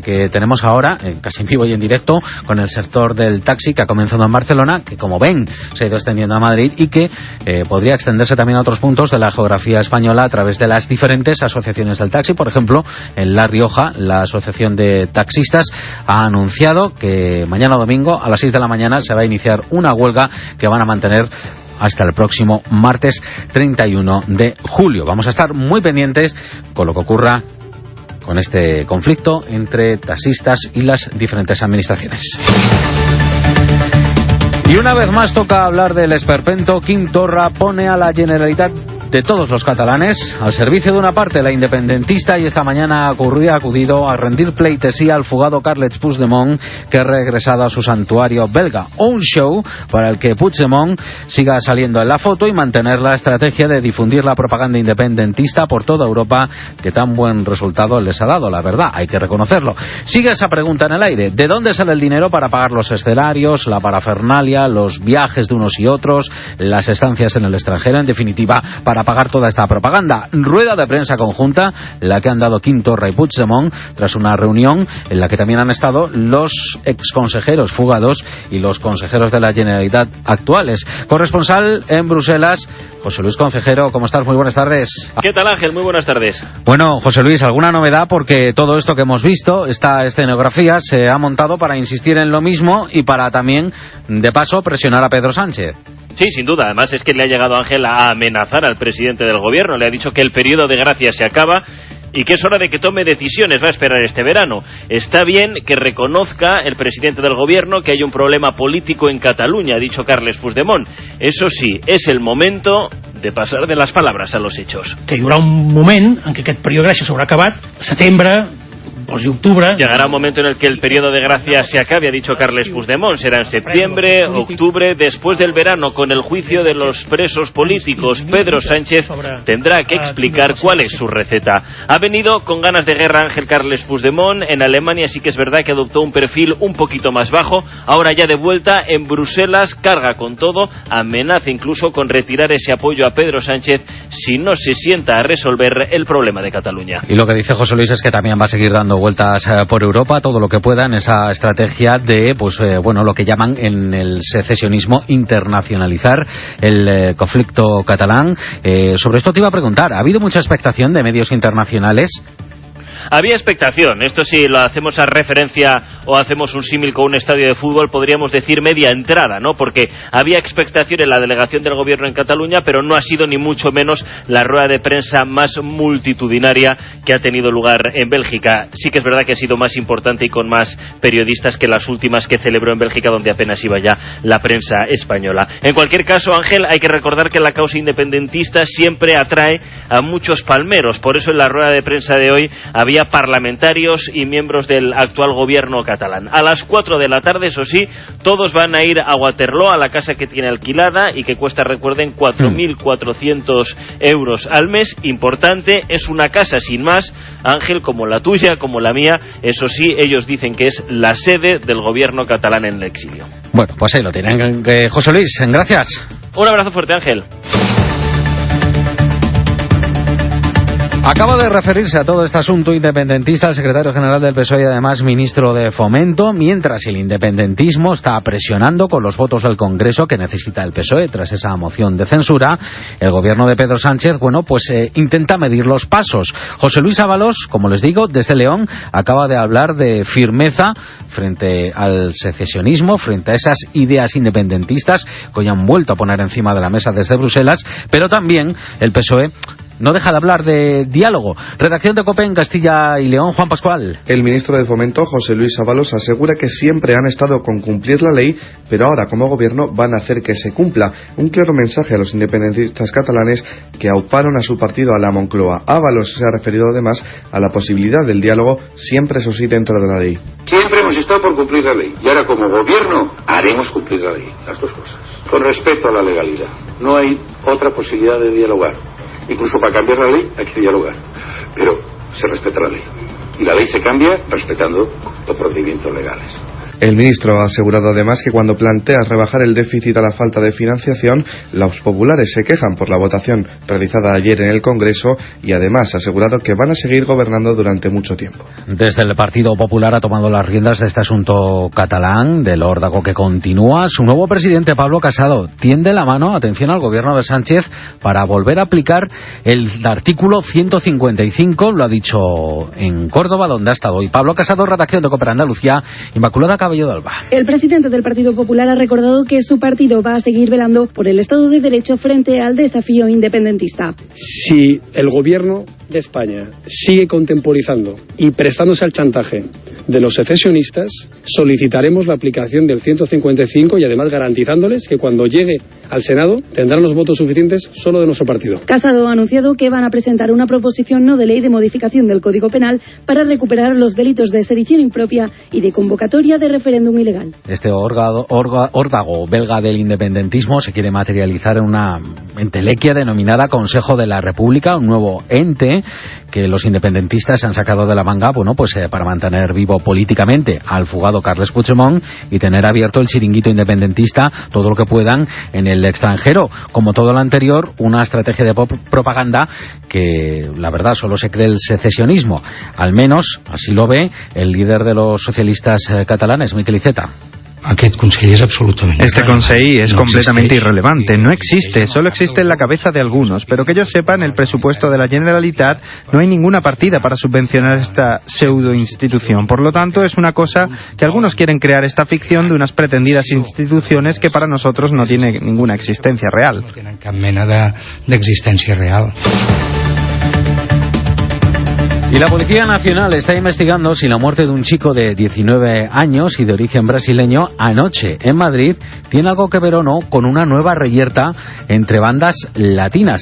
que tenemos ahora, casi en vivo y en directo, con el sector del taxi, que ha comenzado en Barcelona, que como ven se ha ido extendiendo a Madrid y que podría extenderse también a otros puntos de la geografía española a través de las diferentes asociaciones del taxi. Por ejemplo, en La Rioja, la Asociación de Taxistas ha anunciado que mañana domingo a las 6 de la mañana se va a iniciar una huelga que van a mantener hasta el próximo martes 31 de julio. Vamos a estar muy pendientes con lo que ocurra con este conflicto entre taxistas y las diferentes administraciones. Y una vez más toca hablar del esperpento. Quim Torra pone a la Generalitat de todos los catalanes al servicio de una parte, la independentista, y esta mañana ha acudido a rendir pleitesía al fugado Carles Puigdemont, que ha regresado a su santuario belga. Un show para el que Puigdemont siga saliendo en la foto y mantener la estrategia de difundir la propaganda independentista por toda Europa, que tan buen resultado les ha dado, la verdad, hay que reconocerlo. Sigue esa pregunta en el aire: ¿de dónde sale el dinero para pagar los escenarios, la parafernalia, los viajes de unos y otros, las estancias en el extranjero, en definitiva, para pagar toda esta propaganda? Rueda de prensa conjunta la que han dado Quim Torra y Puigdemont tras una reunión en la que también han estado los exconsejeros fugados y los consejeros de la Generalitat actuales. Corresponsal en Bruselas, José Luis Concejero, ¿cómo estás? Muy buenas tardes. ¿Qué tal, Ángel? Muy buenas tardes. Bueno, José Luis, ¿alguna novedad? Porque todo esto que hemos visto, esta escenografía, se ha montado para insistir en lo mismo y para también, de paso, presionar a Pedro Sánchez. Sí, sin duda. Además es que le ha llegado Ángel a amenazar al presidente del gobierno. Le ha dicho que el periodo de gracia se acaba y que es hora de que tome decisiones. Va a esperar este verano. Está bien que reconozca el presidente del gobierno que hay un problema político en Cataluña, ha dicho Carles Puigdemont. Eso sí, es el momento de passar de les paraules a los hechos. Que hi haurà un moment en què aquest període de gràcia s'haurà acabat, setembre, pues octubre. Llegará un momento en el que el periodo de gracia se acabe, ha dicho Carles Puigdemont. Será en septiembre, octubre, después del verano, con el juicio de los presos políticos. Pedro Sánchez tendrá que explicar cuál es su receta. Ha venido con ganas de guerra Ángel Carles Puigdemont. En Alemania sí que es verdad que adoptó un perfil un poquito más bajo. Ahora ya de vuelta en Bruselas, carga con todo, amenaza incluso con retirar ese apoyo a Pedro Sánchez si no se sienta a resolver el problema de Cataluña. Y lo que dice José Luis es que también va a seguir dando vueltas por Europa todo lo que pueda en esa estrategia de lo que llaman en el secesionismo internacionalizar el conflicto catalán. Sobre esto te iba a preguntar, ¿ha habido mucha expectación de medios internacionales? Había expectación, esto si lo hacemos a referencia o hacemos un símil con un estadio de fútbol, podríamos decir media entrada, ¿no? Porque había expectación en la delegación del gobierno en Cataluña, pero no ha sido ni mucho menos la rueda de prensa más multitudinaria que ha tenido lugar en Bélgica. Sí que es verdad que ha sido más importante y con más periodistas que las últimas que celebró en Bélgica, donde apenas iba ya la prensa española. En cualquier caso, Ángel, hay que recordar que la causa independentista siempre atrae a muchos palmeros, por eso en la rueda de prensa de hoy había parlamentarios y miembros del actual gobierno catalán. A las 4 de la tarde, eso sí, todos van a ir a Waterloo, a la casa que tiene alquilada y que cuesta, recuerden, 4.400 euros al mes. Importante, es una casa sin más, Ángel, como la tuya, como la mía. Eso sí, ellos dicen que es la sede del gobierno catalán en el exilio. Bueno, pues ahí lo tienen. José Luis, gracias. Un abrazo fuerte, Ángel. Acaba de referirse a todo este asunto independentista el secretario general del PSOE y además ministro de Fomento, mientras el independentismo está presionando con los votos del Congreso que necesita el PSOE tras esa moción de censura. El gobierno de Pedro Sánchez, intenta medir los pasos. José Luis Ábalos, como les digo, desde León, acaba de hablar de firmeza frente al secesionismo, frente a esas ideas independentistas que hoy han vuelto a poner encima de la mesa desde Bruselas, pero también el PSOE no deja de hablar de diálogo. Redacción de COPE en Castilla y León, Juan Pascual. El ministro de Fomento, José Luis Ábalos, asegura que siempre han estado con cumplir la ley, pero ahora como gobierno van a hacer que se cumpla. Un claro mensaje a los independentistas catalanes que auparon a su partido a la Moncloa. Ábalos se ha referido además a la posibilidad del diálogo, siempre eso sí dentro de la ley. Siempre hemos estado por cumplir la ley y ahora como gobierno haremos cumplir la ley, las dos cosas. Con respeto a la legalidad. No hay otra posibilidad de dialogar. Incluso para cambiar la ley hay que dialogar, pero se respeta la ley. Y la ley se cambia respetando los procedimientos legales. El ministro ha asegurado además que cuando planteas rebajar el déficit a la falta de financiación, los populares se quejan por la votación realizada ayer en el Congreso y además ha asegurado que van a seguir gobernando durante mucho tiempo. Desde el Partido Popular ha tomado las riendas de este asunto catalán, del órdago que continúa. Su nuevo presidente, Pablo Casado, tiende la mano, atención, al gobierno de Sánchez para volver a aplicar el artículo 155, lo ha dicho en Córdoba, donde ha estado hoy Pablo Casado, redacción de COPE Andalucía, Inmaculada Cabello de Alba. El presidente del Partido Popular ha recordado que su partido va a seguir velando por el Estado de Derecho frente al desafío independentista. Si el gobierno de España sigue contemporizando y prestándose al chantaje de los secesionistas, solicitaremos la aplicación del 155 y además garantizándoles que cuando llegue al Senado tendrán los votos suficientes solo de nuestro partido. Casado ha anunciado que van a presentar una proposición no de ley de modificación del Código Penal para recuperar los delitos de sedición impropia y de convocatoria de referéndum ilegal. Este órdago belga del independentismo se quiere materializar en una entelequia denominada Consejo de la República, un nuevo ente que los independentistas han sacado de la manga, para mantener vivo políticamente al fugado Carles Puigdemont y tener abierto el chiringuito independentista todo lo que puedan en el extranjero. Como todo lo anterior, una estrategia de propaganda que, la verdad, solo se cree el secesionismo. Al menos, así lo ve el líder de los socialistas catalanes, Miquel Iceta. Este Consell es completamente irrelevante, no existe, solo existe en la cabeza de algunos, pero que ellos sepan, el presupuesto de la Generalitat no hay ninguna partida para subvencionar esta pseudo-institución. Por lo tanto, es una cosa que algunos quieren crear esta ficción de unas pretendidas instituciones que para nosotros no tiene ninguna existencia real. No tienen cap mena de existència real. Y la Policía Nacional está investigando si la muerte de un chico de 19 años y de origen brasileño anoche en Madrid tiene algo que ver o no con una nueva reyerta entre bandas latinas.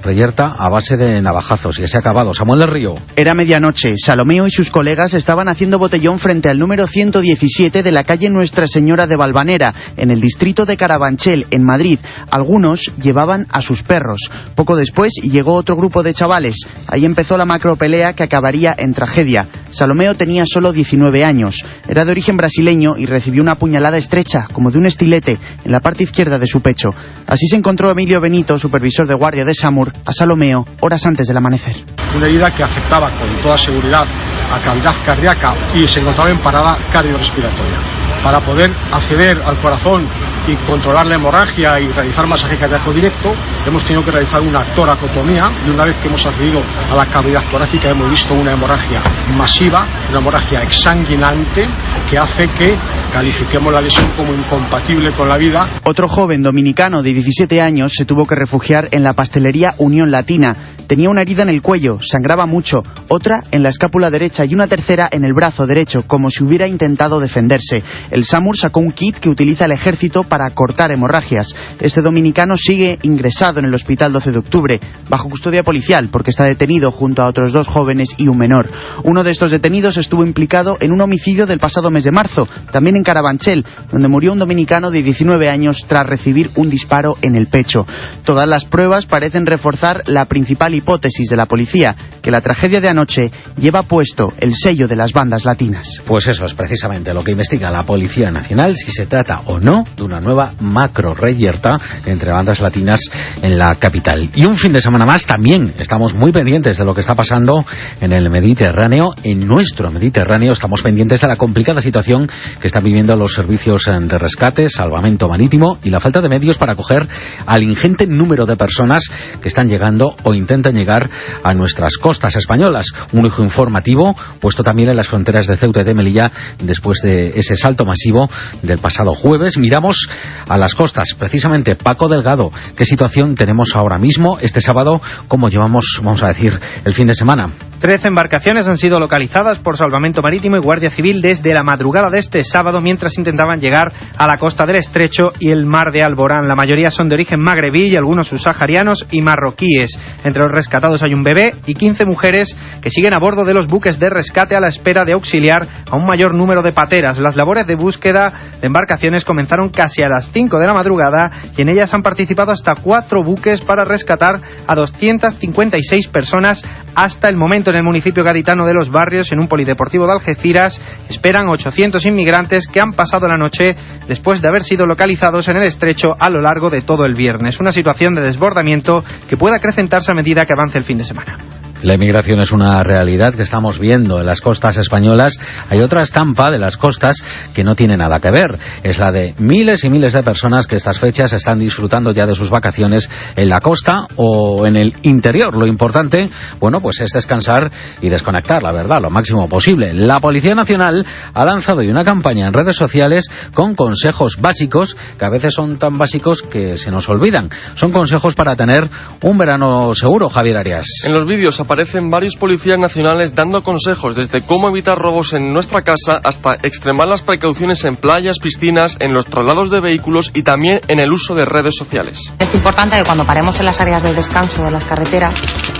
Reyerta a base de navajazos. Ya se ha acabado. Samuel del Río. Era medianoche. Salomeo y sus colegas estaban haciendo botellón frente al número 117 de la calle Nuestra Señora de Valvanera, en el distrito de Carabanchel, en Madrid. Algunos llevaban a sus perros. Poco después llegó otro grupo de chavales. Ahí empezó la macropelea que acabaría en tragedia. Salomeo tenía solo 19 años. Era de origen brasileño y recibió una puñalada estrecha, como de un estilete, en la parte izquierda de su pecho. Así se encontró Emilio Benito, supervisor de guardia de SAMUR, a Salomeo horas antes del amanecer. Una herida que afectaba con toda seguridad a cavidad cardíaca y se encontraba en parada cardiorrespiratoria. Para poder acceder al corazón y controlar la hemorragia y realizar masaje cardíaco directo, hemos tenido que realizar una toracotomía y una vez que hemos accedido a la cavidad torácica hemos visto una hemorragia masiva, una hemorragia exsanguinante que hace que califiquemos la lesión como incompatible con la vida. Otro joven dominicano de 17 años se tuvo que refugiar en la pastelería Unión Latina. Tenía una herida en el cuello, sangraba mucho, otra en la escápula derecha y una tercera en el brazo derecho, como si hubiera intentado defenderse. El SAMUR sacó un kit que utiliza el ejército para cortar hemorragias. Este dominicano sigue ingresado en el hospital 12 de octubre, bajo custodia policial, porque está detenido junto a otros 2 jóvenes y un menor. Uno de estos detenidos estuvo implicado en un homicidio del pasado mes de marzo, también en Carabanchel, donde murió un dominicano de 19 años tras recibir un disparo en el pecho. Todas las pruebas parecen reforzar la principal hipótesis de la policía, que la tragedia de anoche lleva puesto el sello de las bandas latinas. Pues eso es precisamente lo que investiga la Policía Nacional, si se trata o no de una nueva macro reyerta entre bandas latinas en la capital. Y un fin de semana más también estamos muy pendientes de lo que está pasando en el Mediterráneo, en nuestro Mediterráneo. Estamos pendientes de la complicada situación que están viviendo los servicios de rescate, salvamento marítimo y la falta de medios para acoger al ingente número de personas que están llegando o intentan llegar a nuestras costas españolas. Un ojo informativo puesto también en las fronteras de Ceuta y de Melilla después de ese salto masivo del pasado jueves. Miramos a las costas, precisamente. Paco Delgado, ¿qué situación tenemos ahora mismo, este sábado? ¿Cómo llevamos, vamos a decir, el fin de semana? 13 embarcaciones han sido localizadas por Salvamento Marítimo y Guardia Civil desde la madrugada de este sábado mientras intentaban llegar a la costa del Estrecho y el mar de Alborán. La mayoría son de origen magrebí y algunos subsaharianos y marroquíes. Entre los rescatados hay un bebé y 15 mujeres que siguen a bordo de los buques de rescate a la espera de auxiliar a un mayor número de pateras. Las labores de búsqueda de embarcaciones comenzaron casi a las 5 de la madrugada y en ellas han participado hasta 4 buques para rescatar a 256 personas Hasta el momento, en el municipio gaditano de Los Barrios, en un polideportivo de Algeciras, esperan 800 inmigrantes que han pasado la noche después de haber sido localizados en el estrecho a lo largo de todo el viernes. Una situación de desbordamiento que puede acrecentarse a medida que avance el fin de semana. La inmigración es una realidad que estamos viendo en las costas españolas. Hay otra estampa de las costas que no tiene nada que ver. Es la de miles y miles de personas que estas fechas están disfrutando ya de sus vacaciones en la costa o en el interior. Lo importante, bueno, pues es descansar y desconectar, la verdad, lo máximo posible. La Policía Nacional ha lanzado hoy una campaña en redes sociales con consejos básicos que a veces son tan básicos que se nos olvidan. Son consejos para tener un verano seguro, Javier Arias. En los vídeos aparecen varios policías nacionales dando consejos desde cómo evitar robos en nuestra casa hasta extremar las precauciones en playas, piscinas, en los traslados de vehículos y también en el uso de redes sociales. Es importante que cuando paremos en las áreas de descanso de las carreteras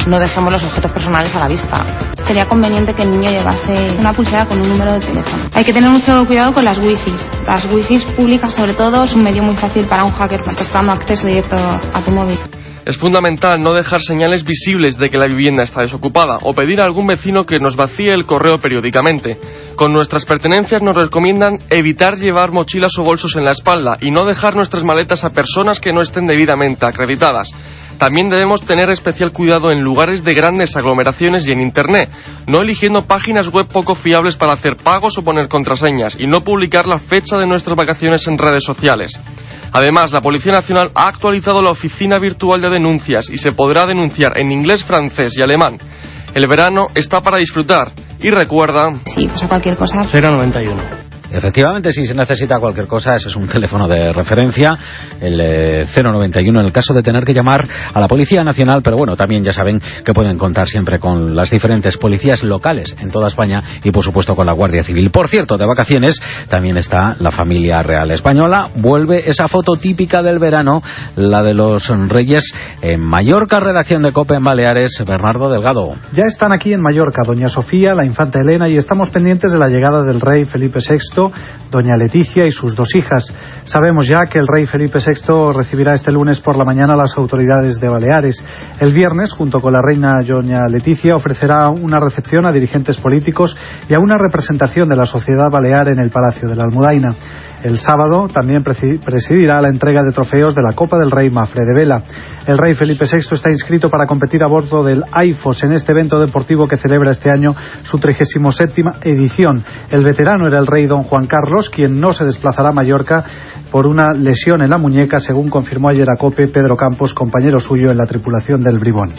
no dejemos los objetos personales a la vista. Sería conveniente que el niño llevase una pulsera con un número de teléfono. Hay que tener mucho cuidado con las wifis. Las wifis públicas, sobre todo, es un medio muy fácil para un hacker que está dando acceso directo a tu móvil. Es fundamental no dejar señales visibles de que la vivienda está desocupada o pedir a algún vecino que nos vacíe el correo periódicamente. Con nuestras pertenencias nos recomiendan evitar llevar mochilas o bolsos en la espalda y no dejar nuestras maletas a personas que no estén debidamente acreditadas. También debemos tener especial cuidado en lugares de grandes aglomeraciones y en Internet, no eligiendo páginas web poco fiables para hacer pagos o poner contraseñas y no publicar la fecha de nuestras vacaciones en redes sociales. Además, la Policía Nacional ha actualizado la oficina virtual de denuncias y se podrá denunciar en inglés, francés y alemán. El verano está para disfrutar y recuerda... Sí, pasa cualquier cosa. 091. Efectivamente, si se necesita cualquier cosa, ese es un teléfono de referencia, el 091, en el caso de tener que llamar a la Policía Nacional, pero bueno, también ya saben que pueden contar siempre con las diferentes policías locales en toda España y por supuesto con la Guardia Civil. Por cierto, de vacaciones también está la familia real española. Vuelve esa foto típica del verano, la de los reyes en Mallorca. Redacción de COPE en Baleares, Bernardo Delgado. Ya están aquí en Mallorca doña Sofía, la infanta Elena, y estamos pendientes de la llegada del rey Felipe VI, doña Leticia y sus dos hijas. Sabemos ya que el rey Felipe VI recibirá este lunes por la mañana a las autoridades de Baleares. El viernes, junto con la reina doña Leticia, ofrecerá una recepción a dirigentes políticos y a una representación de la sociedad balear en el Palacio de la Almudaina. El sábado también presidirá la entrega de trofeos de la Copa del Rey Mafre de Vela. El rey Felipe VI está inscrito para competir a bordo del AIFOS en este evento deportivo que celebra este año su 37ª edición. El veterano era el rey don Juan Carlos, quien no se desplazará a Mallorca por una lesión en la muñeca, según confirmó ayer a COPE Pedro Campos, compañero suyo en la tripulación del Bribón.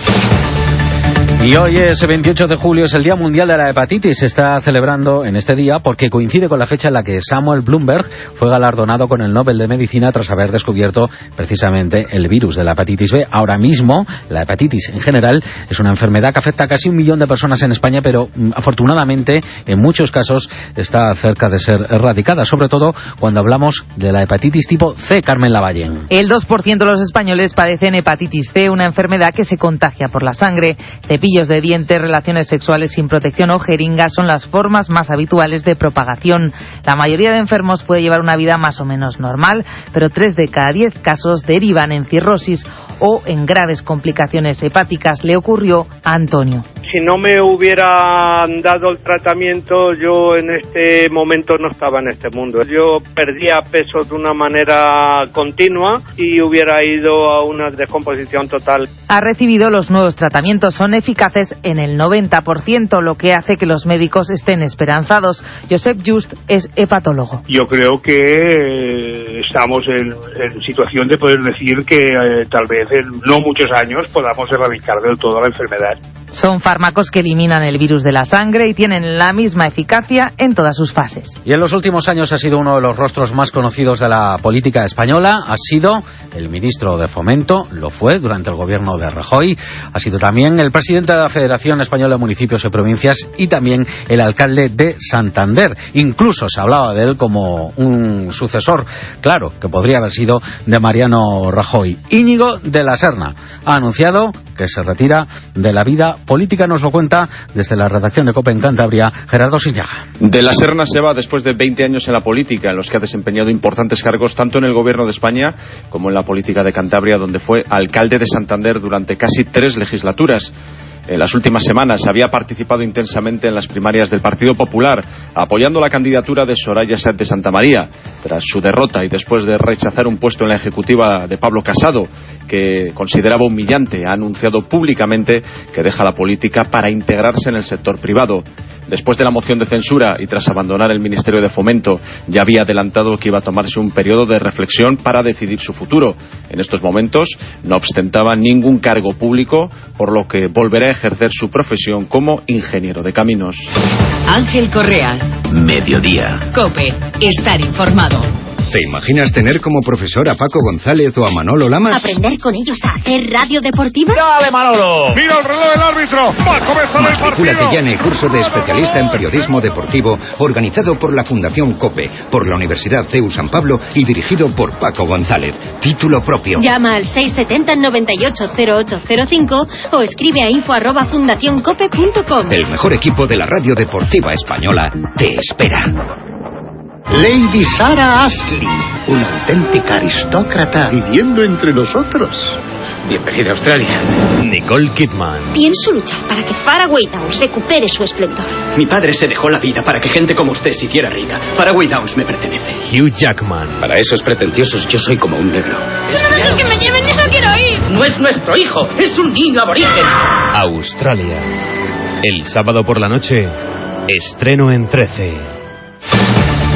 Y hoy es 28 de julio, es el Día Mundial de la Hepatitis. Se está celebrando en este día porque coincide con la fecha en la que Samuel Bloomberg fue galardonado con el Nobel de Medicina tras haber descubierto precisamente el virus de la hepatitis B. Ahora mismo, la hepatitis en general es una enfermedad que afecta a casi 1 millón de personas en España, pero afortunadamente en muchos casos está cerca de ser erradicada, sobre todo cuando hablamos de la hepatitis tipo C. Carmen Lavallén. El 2% de los españoles padecen hepatitis C, una enfermedad que se contagia por la sangre. Cepillos de dientes, relaciones sexuales sin protección o jeringas son las formas más habituales de propagación. La mayoría de enfermos puede llevar una vida más o menos normal, pero 3 de cada 10 casos derivan en cirrosis o en graves complicaciones hepáticas. Le ocurrió a Antonio. Si no me hubieran dado el tratamiento, yo en este momento no estaba en este mundo. Yo perdía peso de una manera continua y hubiera ido a una descomposición total. Ha recibido los nuevos tratamientos, son eficaces en el 90%, lo que hace que los médicos estén esperanzados. Josep Just es hepatólogo. Yo creo que estamos en situación de poder decir que tal vez en no muchos años podamos erradicar del todo la enfermedad. Son fármacos que eliminan el virus de la sangre y tienen la misma eficacia en todas sus fases. Y en los últimos años ha sido uno de los rostros más conocidos de la política española. Ha sido el ministro de Fomento, lo fue durante el gobierno de Rajoy. Ha sido también el presidente de la Federación Española de Municipios y Provincias y también el alcalde de Santander. Incluso se hablaba de él como un sucesor, claro, que podría haber sido de Mariano Rajoy. Íñigo de la Serna ha anunciado que se retira de la vida política. Nos lo cuenta desde la redacción de COPE en Cantabria, Gerardo Sillaga. De la Serna se va después de 20 años en la política, en los que ha desempeñado importantes cargos tanto en el gobierno de España como en la política de Cantabria, donde fue alcalde de Santander durante casi 3 legislaturas. en las últimas semanas había participado intensamente en las primarias del Partido Popular, apoyando la candidatura de Soraya Sáenz de Santamaría. Tras su derrota y después de rechazar un puesto en la ejecutiva de Pablo Casado, que consideraba humillante, ha anunciado públicamente que deja la política para integrarse en el sector privado. Después de la moción de censura y tras abandonar el Ministerio de Fomento, ya había adelantado que iba a tomarse un periodo de reflexión para decidir su futuro. En estos momentos no ostentaba ningún cargo público, por lo que volverá a ejercer su profesión como ingeniero de caminos. Ángel Correas. Mediodía. COPE. Estar informado. ¿Te imaginas tener como profesor a Paco González o a Manolo Lamas? ¿Aprender con ellos a hacer radio deportiva? ¡Dale, Manolo! ¡Mira el reloj del árbitro! ¡Va a comenzar el partido! Matricúlate ya en el curso de especialista en periodismo deportivo organizado por la Fundación COPE, por la Universidad CEU San Pablo y dirigido por Paco González. Título propio. Llama al 670 98 0805 o escribe a info@fundacioncope.com. El mejor equipo de la radio deportiva española te espera. Lady Sarah Ashley, una auténtica aristócrata viviendo entre nosotros. Bienvenida a Australia. Nicole Kidman. Pienso luchar para que Faraway Downs recupere su esplendor. Mi padre se dejó la vida para que gente como usted se hiciera rica. Faraway Downs me pertenece. Hugh Jackman. Para esos pretenciosos yo soy como un negro. ¡No dejes que me lleven! ¡Yo no quiero ir! No es nuestro hijo, es un niño aborigen. Australia. El sábado por la noche, estreno en 13.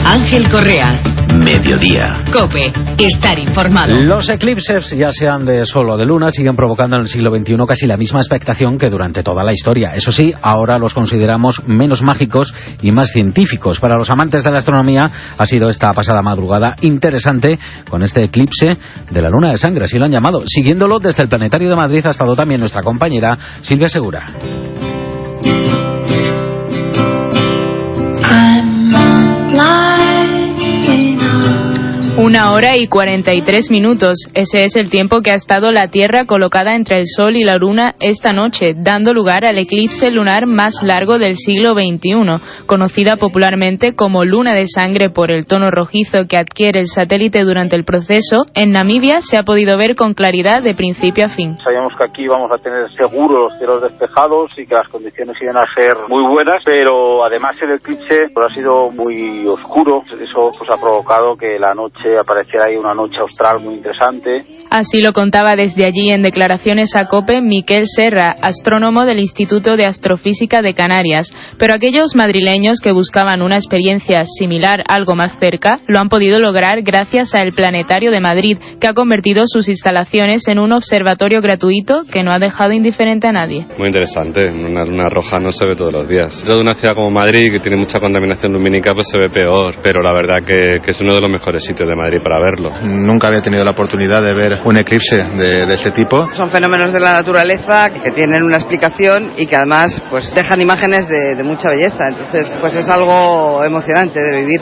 Ángel Correas. Mediodía. COPE. Estar informado. Los eclipses, ya sean de sol o de luna, siguen provocando en el siglo XXI casi la misma expectación que durante toda la historia. Eso sí, ahora los consideramos menos mágicos y más científicos. Para los amantes de la astronomía ha sido esta pasada madrugada interesante con este eclipse de la luna de sangre, así lo han llamado. Siguiéndolo desde el Planetario de Madrid ha estado también nuestra compañera Silvia Segura. 1 hora y 43 minutos. Ese es el tiempo que ha estado la Tierra colocada entre el Sol y la Luna esta noche, dando lugar al eclipse lunar más largo del siglo XXI, conocida popularmente como luna de sangre por el tono rojizo que adquiere el satélite durante el proceso. En Namibia se ha podido ver con claridad de principio a fin. Sabíamos que aquí vamos a tener seguro los cielos despejados y que las condiciones iban a ser muy buenas, pero además el eclipse ha sido muy oscuro. Eso pues ha provocado que la noche apareciera ahí una noche austral muy interesante. Así lo contaba desde allí en declaraciones a COPE Miquel Serra, astrónomo del Instituto de Astrofísica de Canarias. Pero aquellos madrileños que buscaban una experiencia similar algo más cerca, lo han podido lograr gracias al Planetario de Madrid, que ha convertido sus instalaciones en un observatorio gratuito que no ha dejado indiferente a nadie. Muy interesante, una luna roja no se ve todos los días. Dentro de una ciudad como Madrid, que tiene mucha contaminación lumínica, pues se ve peor, pero la verdad que es uno de los mejores sitios de Madrid para verlo. Nunca había tenido la oportunidad de ver un eclipse de este tipo. Son fenómenos de la naturaleza que tienen una explicación y que además pues dejan imágenes de mucha belleza, entonces pues es algo emocionante de vivir.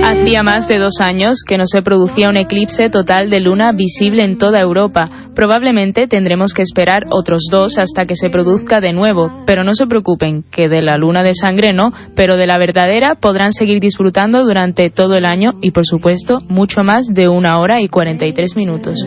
Hacía más de 2 años que no se producía un eclipse total de luna visible en toda Europa. Probablemente tendremos que esperar otros 2 hasta que se produzca de nuevo, pero no se preocupen, que de la luna de sangre no, pero de la verdadera podrán seguir disfrutando durante todo el año y, por supuesto, mucho más de 1 hora y 43 minutos.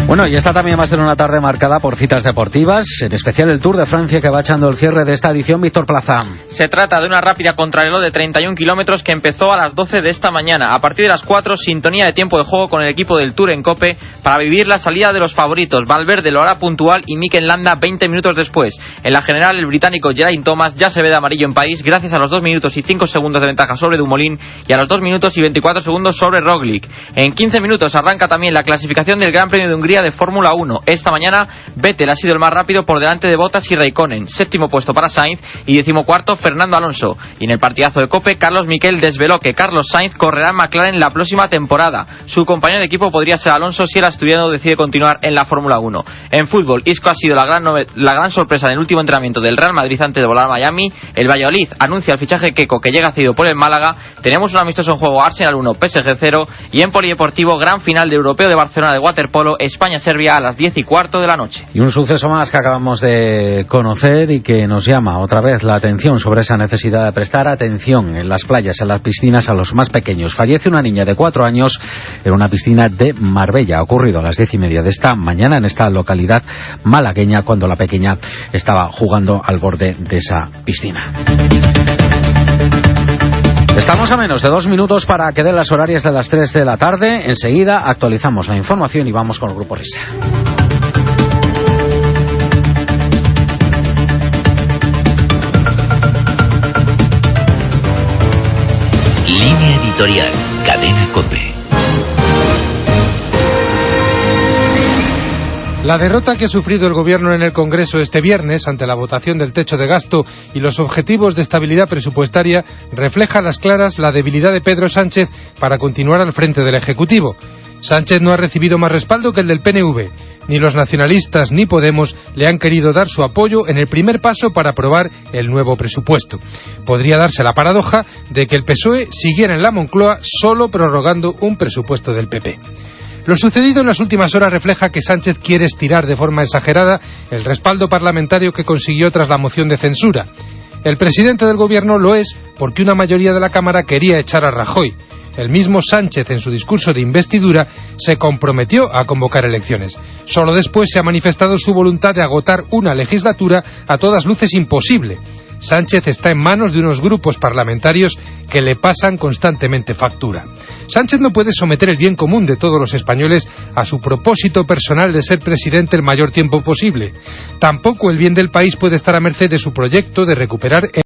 Bueno, y esta también va a ser una tarde marcada por citas deportivas, en especial el Tour de Francia que va echando el cierre de esta edición. Víctor Plaza. Se trata de una rápida contrarreloj de 31 kilómetros que empezó a las 12 de esta mañana. A partir de las 4, sintonía de tiempo de juego con el equipo del Tour en COPE para vivir la salida de los favoritos. Valverde lo hará puntual y Mikel Landa 20 minutos después. En la general, el británico Geraint Thomas ya se ve de amarillo en París gracias a los 2 minutos y 5 segundos de ventaja sobre Dumoulin y a los 2 minutos y 24 segundos sobre Roglic. En 15 minutos arranca también la clasificación del Gran Premio de Hungría de Fórmula 1. Esta mañana Vettel ha sido el más rápido por delante de Bottas y Raikkonen. 7º puesto para Sainz y 14º Fernando Alonso. Y en el partidazo de COPE, Carlos Miquel desveló que Carlos Sainz correrá en McLaren la próxima temporada. Su compañero de equipo podría ser Alonso si el asturiano decide continuar en la Fórmula 1. En fútbol, Isco ha sido la gran sorpresa en el último entrenamiento del Real Madrid antes de volar a Miami. El Valladolid anuncia el fichaje Keco, que llega cedido por el Málaga. Tenemos un amistoso en juego, Arsenal 1, PSG 0. Y en polideportivo, gran final de Europeo de Barcelona de waterpolo, España España-Serbia a las 10:15 de la noche. Y un suceso más que acabamos de conocer y que nos llama otra vez la atención sobre esa necesidad de prestar atención en las playas, en las piscinas a los más pequeños. Fallece una niña de 4 años en una piscina de Marbella. Ha ocurrido a las 10:30 de esta mañana en esta localidad malagueña, cuando la pequeña estaba jugando al borde de esa piscina. Estamos a menos de 2 minutos para que den las horarias de las 3 de la tarde. Enseguida actualizamos la información y vamos con el Grupo Risa. Línea editorial, Cadena COPE. La derrota que ha sufrido el Gobierno en el Congreso este viernes ante la votación del techo de gasto y los objetivos de estabilidad presupuestaria refleja a las claras la debilidad de Pedro Sánchez para continuar al frente del Ejecutivo. Sánchez no ha recibido más respaldo que el del PNV. Ni los nacionalistas ni Podemos le han querido dar su apoyo en el primer paso para aprobar el nuevo presupuesto. Podría darse la paradoja de que el PSOE siguiera en la Moncloa solo prorrogando un presupuesto del PP. Lo sucedido en las últimas horas refleja que Sánchez quiere estirar de forma exagerada el respaldo parlamentario que consiguió tras la moción de censura. El presidente del Gobierno lo es porque una mayoría de la Cámara quería echar a Rajoy. El mismo Sánchez, en su discurso de investidura, se comprometió a convocar elecciones. Solo después se ha manifestado su voluntad de agotar una legislatura a todas luces imposible. Sánchez está en manos de unos grupos parlamentarios que le pasan constantemente factura. Sánchez no puede someter el bien común de todos los españoles a su propósito personal de ser presidente el mayor tiempo posible. Tampoco el bien del país puede estar a merced de su proyecto de recuperar